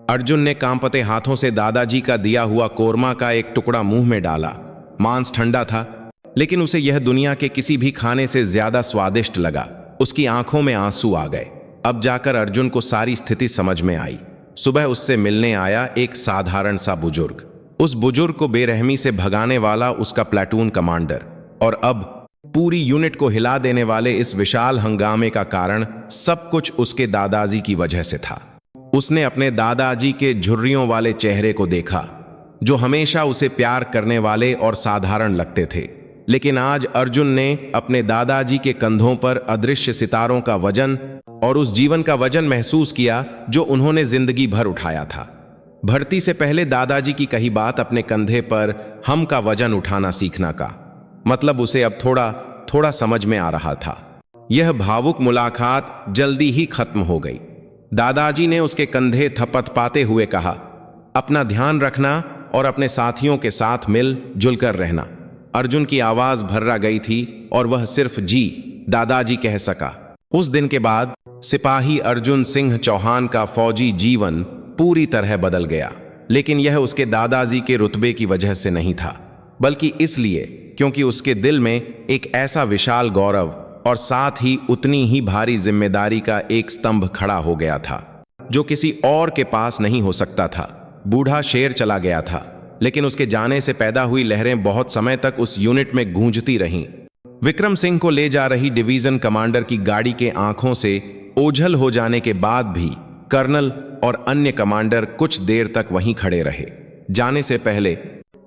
अर्जुन ने कांपते हाथों से दादाजी का दिया हुआ कोरमा का एक टुकड़ा मुंह में डाला। मांस ठंडा था, लेकिन उसे यह दुनिया के किसी भी खाने से ज्यादा स्वादिष्ट लगा। उसकी आंखों में आंसू आ गए। अब जाकर अर्जुन को सारी स्थिति समझ में आई। सुबह उससे मिलने आया एक साधारण सा बुजुर्ग, उस बुजुर्ग को बेरहमी से भगाने वाला उसका प्लाटून कमांडर, और अब पूरी यूनिट को हिला देने वाले इस विशाल हंगामे का कारण सब कुछ उसके दादाजी की वजह से था। उसने अपने दादाजी के झुर्रियों वाले चेहरे को देखा, जो हमेशा उसे प्यार करने वाले और साधारण लगते थे। लेकिन आज अर्जुन ने अपने दादाजी के कंधों पर अदृश्य सितारों का वजन और उस जीवन का वजन महसूस किया जो उन्होंने जिंदगी भर उठाया था। भर्ती से पहले दादाजी की कही बात अपने कंधे पर हम का वजन उठाना सीखना का मतलब उसे अब थोड़ा थोड़ा समझ में आ रहा था। यह भावुक मुलाकात जल्दी ही खत्म हो गई। दादाजी ने उसके कंधे थपथपाते हुए कहा, अपना ध्यान रखना और अपने साथियों के साथ मिल जुल कर रहना। अर्जुन की आवाज भर्रा गई थी और वह सिर्फ जी दादाजी कह सका। उस दिन के बाद सिपाही अर्जुन सिंह चौहान का फौजी जीवन पूरी तरह बदल गया। लेकिन यह उसके दादाजी के रुतबे की वजह से नहीं था, बल्कि इसलिए क्योंकि उसके दिल में एक ऐसा विशाल गौरव और साथ ही उतनी ही भारी जिम्मेदारी का एक स्तंभ खड़ा हो गया था, जो किसी और के पास नहीं हो सकता था। बूढ़ा शेर चला गया था, लेकिन उसके जाने से पैदा हुई लहरें बहुत समय तक उस यूनिट में गूंजती रहीं। विक्रम सिंह को ले जा रही डिवीजन कमांडर की गाड़ी के आंखों से ओझल हो जाने के बाद भी कर्नल और अन्य कमांडर कुछ देर तक वहीं खड़े रहे। जाने से पहले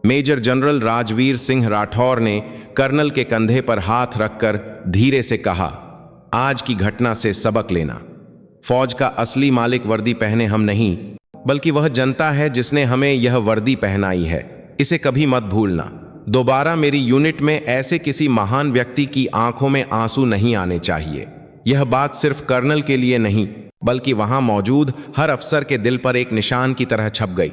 मेजर जनरल राजवीर सिंह राठौर ने कर्नल के कंधे पर हाथ रखकर धीरे से कहा, आज की घटना से सबक लेना। फौज का असली मालिक वर्दी पहने हम नहीं, बल्कि वह जनता है जिसने हमें यह वर्दी पहनाई है। इसे कभी मत भूलना। दोबारा मेरी यूनिट में ऐसे किसी महान व्यक्ति की आंखों में आंसू नहीं आने चाहिए। यह बात सिर्फ कर्नल के लिए नहीं, बल्कि वहां मौजूद हर अफसर के दिल पर एक निशान की तरह छप गई।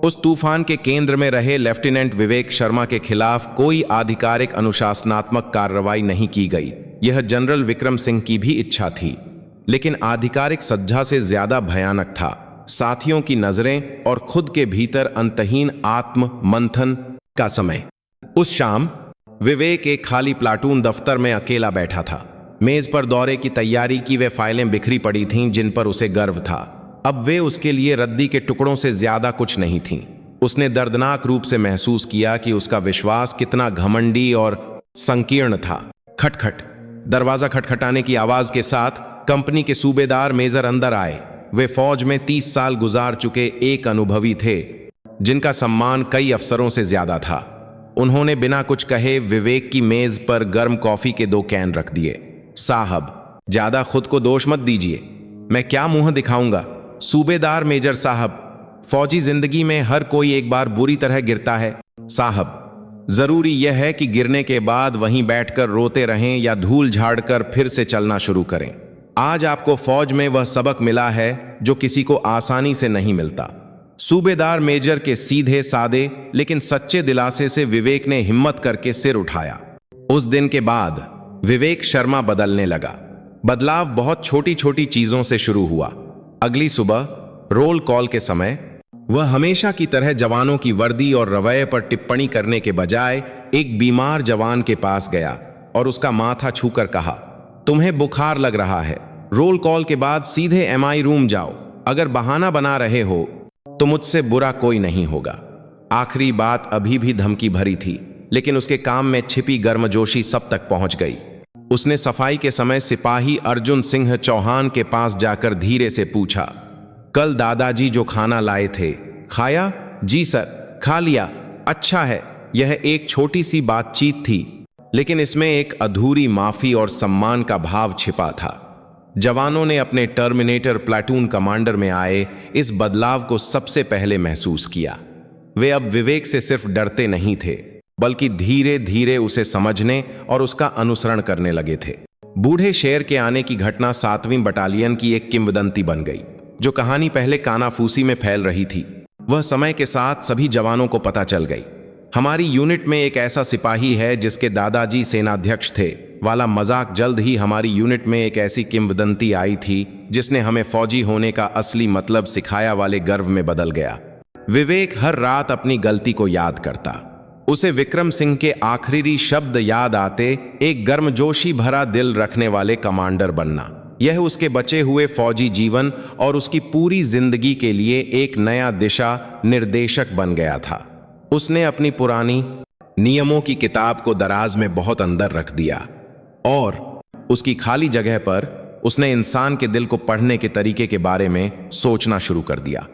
उस तूफान के केंद्र में रहे लेफ्टिनेंट विवेक शर्मा के खिलाफ कोई आधिकारिक अनुशासनात्मक कार्रवाई नहीं की गई। यह जनरल विक्रम सिंह की भी इच्छा थी, लेकिन आधिकारिक सज्जा से ज्यादा भयानक था साथियों की नजरें और खुद के भीतर अंतहीन आत्म मंथन का समय। उस शाम विवेक एक खाली प्लाटून दफ्तर में अकेला बैठा था। मेज पर दौरे की तैयारी की वे फाइलें बिखरी पड़ी थीं जिन पर उसे गर्व था। अब वे उसके लिए रद्दी के टुकड़ों से ज्यादा कुछ नहीं थीं। उसने दर्दनाक रूप से महसूस किया कि उसका विश्वास कितना घमंडी और संकीर्ण था। खटखट। दरवाजा खटखटाने की आवाज के साथ कंपनी के सूबेदार मेजर अंदर आए। वे फौज में 30 साल गुजार चुके एक अनुभवी थे जिनका सम्मान कई अफसरों से ज्यादा था। उन्होंने बिना कुछ कहे विवेक की मेज पर गर्म कॉफी के 2 कैन रख दिए। साहब, ज्यादा खुद को दोष मत दीजिए। मैं क्या मुंह दिखाऊंगा? सूबेदार मेजर साहब, फौजी जिंदगी में हर कोई एक बार बुरी तरह गिरता है। साहब, जरूरी यह है कि गिरने के बाद वहीं बैठकर रोते रहें या धूल झाड़कर फिर से चलना शुरू करें। आज आपको फौज में वह सबक मिला है जो किसी को आसानी से नहीं मिलता। सूबेदार मेजर के सीधे सादे लेकिन सच्चे दिलासे से विवेक ने हिम्मत करके सिर उठाया। उस दिन के बाद विवेक शर्मा बदलने लगा। बदलाव बहुत छोटी छोटी चीजों से शुरू हुआ। अगली सुबह रोल कॉल के समय वह हमेशा की तरह जवानों की वर्दी और रवैये पर टिप्पणी करने के बजाय एक बीमार जवान के पास गया और उसका माथा छूकर कहा, तुम्हें बुखार लग रहा है, रोल कॉल के बाद सीधे एमआई रूम जाओ। अगर बहाना बना रहे हो तो मुझसे बुरा कोई नहीं होगा। आखिरी बात अभी भी धमकी भरी थी, लेकिन उसके काम में छिपी गर्मजोशी सब तक पहुंच गई। उसने सफाई के समय सिपाही अर्जुन सिंह चौहान के पास जाकर धीरे से पूछा, कल दादाजी जो खाना लाए थे खाया? जी सर, खा लिया। अच्छा है। यह एक छोटी सी बातचीत थी, लेकिन इसमें एक अधूरी माफी और सम्मान का भाव छिपा था। जवानों ने अपने टर्मिनेटर प्लाटून कमांडर में आए इस बदलाव को सबसे पहले महसूस किया। वे अब विवेक से सिर्फ डरते नहीं थे, बल्कि धीरे धीरे उसे समझने और उसका अनुसरण करने लगे थे। बूढ़े शेर के आने की घटना 7वीं बटालियन की एक किंवदंती बन गई। जो कहानी पहले कानाफूसी में फैल रही थी, वह समय के साथ सभी जवानों को पता चल गई। हमारी यूनिट में एक ऐसा सिपाही है जिसके दादाजी सेनाध्यक्ष थे वाला मजाक जल्द ही हमारी यूनिट में एक ऐसी किंवदंती आई थी जिसने हमें फौजी होने का असली मतलब सिखाया वाले गर्व में बदल गया। विवेक हर रात अपनी गलती को याद करता। उसे विक्रम सिंह के आखिरी शब्द याद आते, एक गर्मजोशी भरा दिल रखने वाले कमांडर बनना। यह उसके बचे हुए फौजी जीवन और उसकी पूरी जिंदगी के लिए एक नया दिशा निर्देशक बन गया था। उसने अपनी पुरानी नियमों की किताब को दराज में बहुत अंदर रख दिया और उसकी खाली जगह पर उसने इंसान के दिल को पढ़ने के तरीके के बारे में सोचना शुरू कर दिया।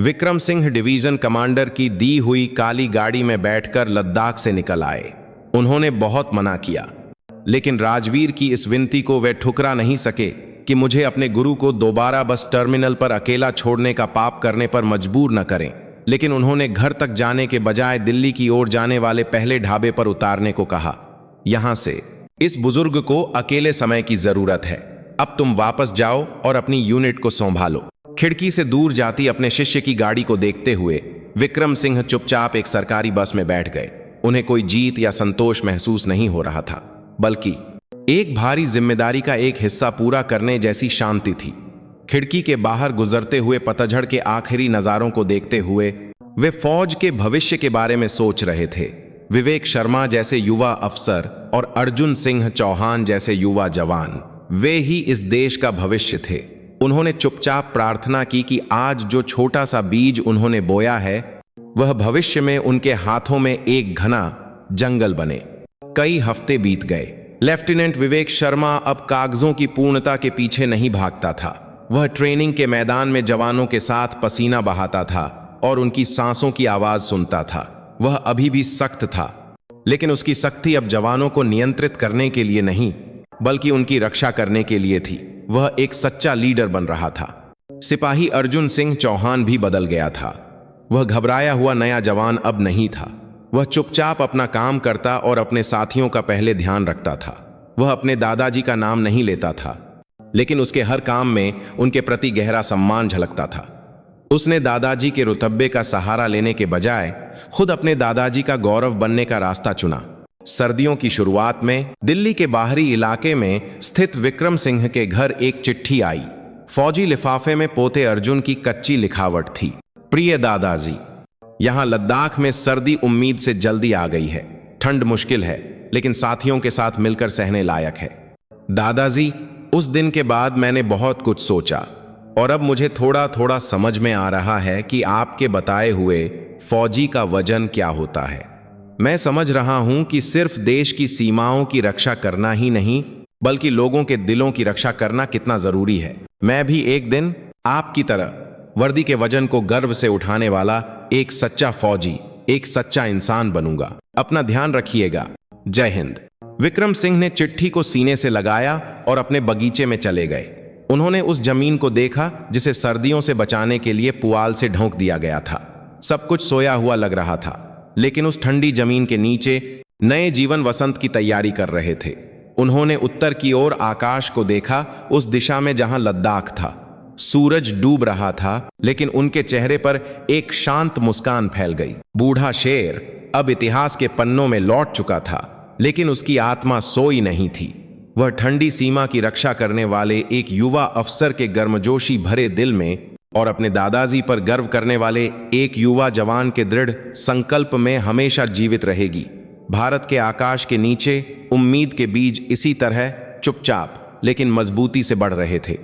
विक्रम सिंह डिवीजन कमांडर की दी हुई काली गाड़ी में बैठकर लद्दाख से निकल आए। उन्होंने बहुत मना किया, लेकिन राजवीर की इस विनती को वे ठुकरा नहीं सके कि मुझे अपने गुरु को दोबारा बस टर्मिनल पर अकेला छोड़ने का पाप करने पर मजबूर न करें। लेकिन उन्होंने घर तक जाने के बजाय दिल्ली की ओर जाने वाले पहले ढाबे पर उतारने को कहा। यहां से इस बुजुर्ग को अकेले समय की जरूरत है। अब तुम वापस जाओ और अपनी यूनिट को संभालो। खिड़की से दूर जाती अपने शिष्य की गाड़ी को देखते हुए विक्रम सिंह चुपचाप एक सरकारी बस में बैठ गए। उन्हें कोई जीत या संतोष महसूस नहीं हो रहा था, बल्कि एक भारी जिम्मेदारी का एक हिस्सा पूरा करने जैसी शांति थी। खिड़की के बाहर गुजरते हुए पतझड़ के आखिरी नजारों को देखते हुए वे फौज के भविष्य के बारे में सोच रहे थे। विवेक शर्मा जैसे युवा अफसर और अर्जुन सिंह चौहान जैसे युवा जवान, वे ही इस देश का भविष्य थे। उन्होंने चुपचाप प्रार्थना की कि आज जो छोटा सा बीज उन्होंने बोया है वह भविष्य में उनके हाथों में एक घना जंगल बने। कई हफ्ते बीत गए। लेफ्टिनेंट विवेक शर्मा अब कागजों की पूर्णता के पीछे नहीं भागता था। वह ट्रेनिंग के मैदान में जवानों के साथ पसीना बहाता था और उनकी सांसों की आवाज सुनता था। वह अभी भी सख्त था, लेकिन उसकी सख्ती अब जवानों को नियंत्रित करने के लिए नहीं, बल्कि उनकी रक्षा करने के लिए थी। वह एक सच्चा लीडर बन रहा था। सिपाही अर्जुन सिंह चौहान भी बदल गया था। वह घबराया हुआ नया जवान अब नहीं था। वह चुपचाप अपना काम करता और अपने साथियों का पहले ध्यान रखता था। वह अपने दादाजी का नाम नहीं लेता था, लेकिन उसके हर काम में उनके प्रति गहरा सम्मान झलकता था। उसने दादाजी के रुतबे का सहारा लेने के बजाय खुद अपने दादाजी का गौरव बनने का रास्ता चुना। सर्दियों की शुरुआत में दिल्ली के बाहरी इलाके में स्थित विक्रम सिंह के घर एक चिट्ठी आई। फौजी लिफाफे में पोते अर्जुन की कच्ची लिखावट थी। प्रिय दादाजी, यहां लद्दाख में सर्दी उम्मीद से जल्दी आ गई है। ठंड मुश्किल है, लेकिन साथियों के साथ मिलकर सहने लायक है। दादाजी, उस दिन के बाद मैंने बहुत कुछ सोचा और अब मुझे थोड़ा थोड़ा समझ में आ रहा है कि आपके बताए हुए फौजी का वजन क्या होता है। मैं समझ रहा हूं कि सिर्फ देश की सीमाओं की रक्षा करना ही नहीं, बल्कि लोगों के दिलों की रक्षा करना कितना जरूरी है। मैं भी एक दिन आपकी तरह वर्दी के वजन को गर्व से उठाने वाला एक सच्चा फौजी, एक सच्चा इंसान बनूंगा। अपना ध्यान रखिएगा। जय हिंद। विक्रम सिंह ने चिट्ठी को सीने से लगाया और अपने बगीचे में चले गए। उन्होंने उस जमीन को देखा जिसे सर्दियों से बचाने के लिए पुआल से ढोंक दिया गया था। सब कुछ सोया हुआ लग रहा था, लेकिन उस ठंडी जमीन के नीचे नए जीवन वसंत की तैयारी कर रहे थे। उन्होंने उत्तर की ओर आकाश को देखा, उस दिशा में जहां लद्दाख था। सूरज डूब रहा था, लेकिन उनके चेहरे पर एक शांत मुस्कान फैल गई। बूढ़ा शेर अब इतिहास के पन्नों में लौट चुका था, लेकिन उसकी आत्मा सोई नहीं थी। वह ठंडी सीमा की रक्षा करने वाले एक युवा अफसर के गर्मजोशी भरे दिल में और अपने दादाजी पर गर्व करने वाले एक युवा जवान के दृढ़ संकल्प में हमेशा जीवित रहेगी। भारत के आकाश के नीचे उम्मीद के बीज इसी तरह चुपचाप लेकिन मजबूती से बढ़ रहे थे।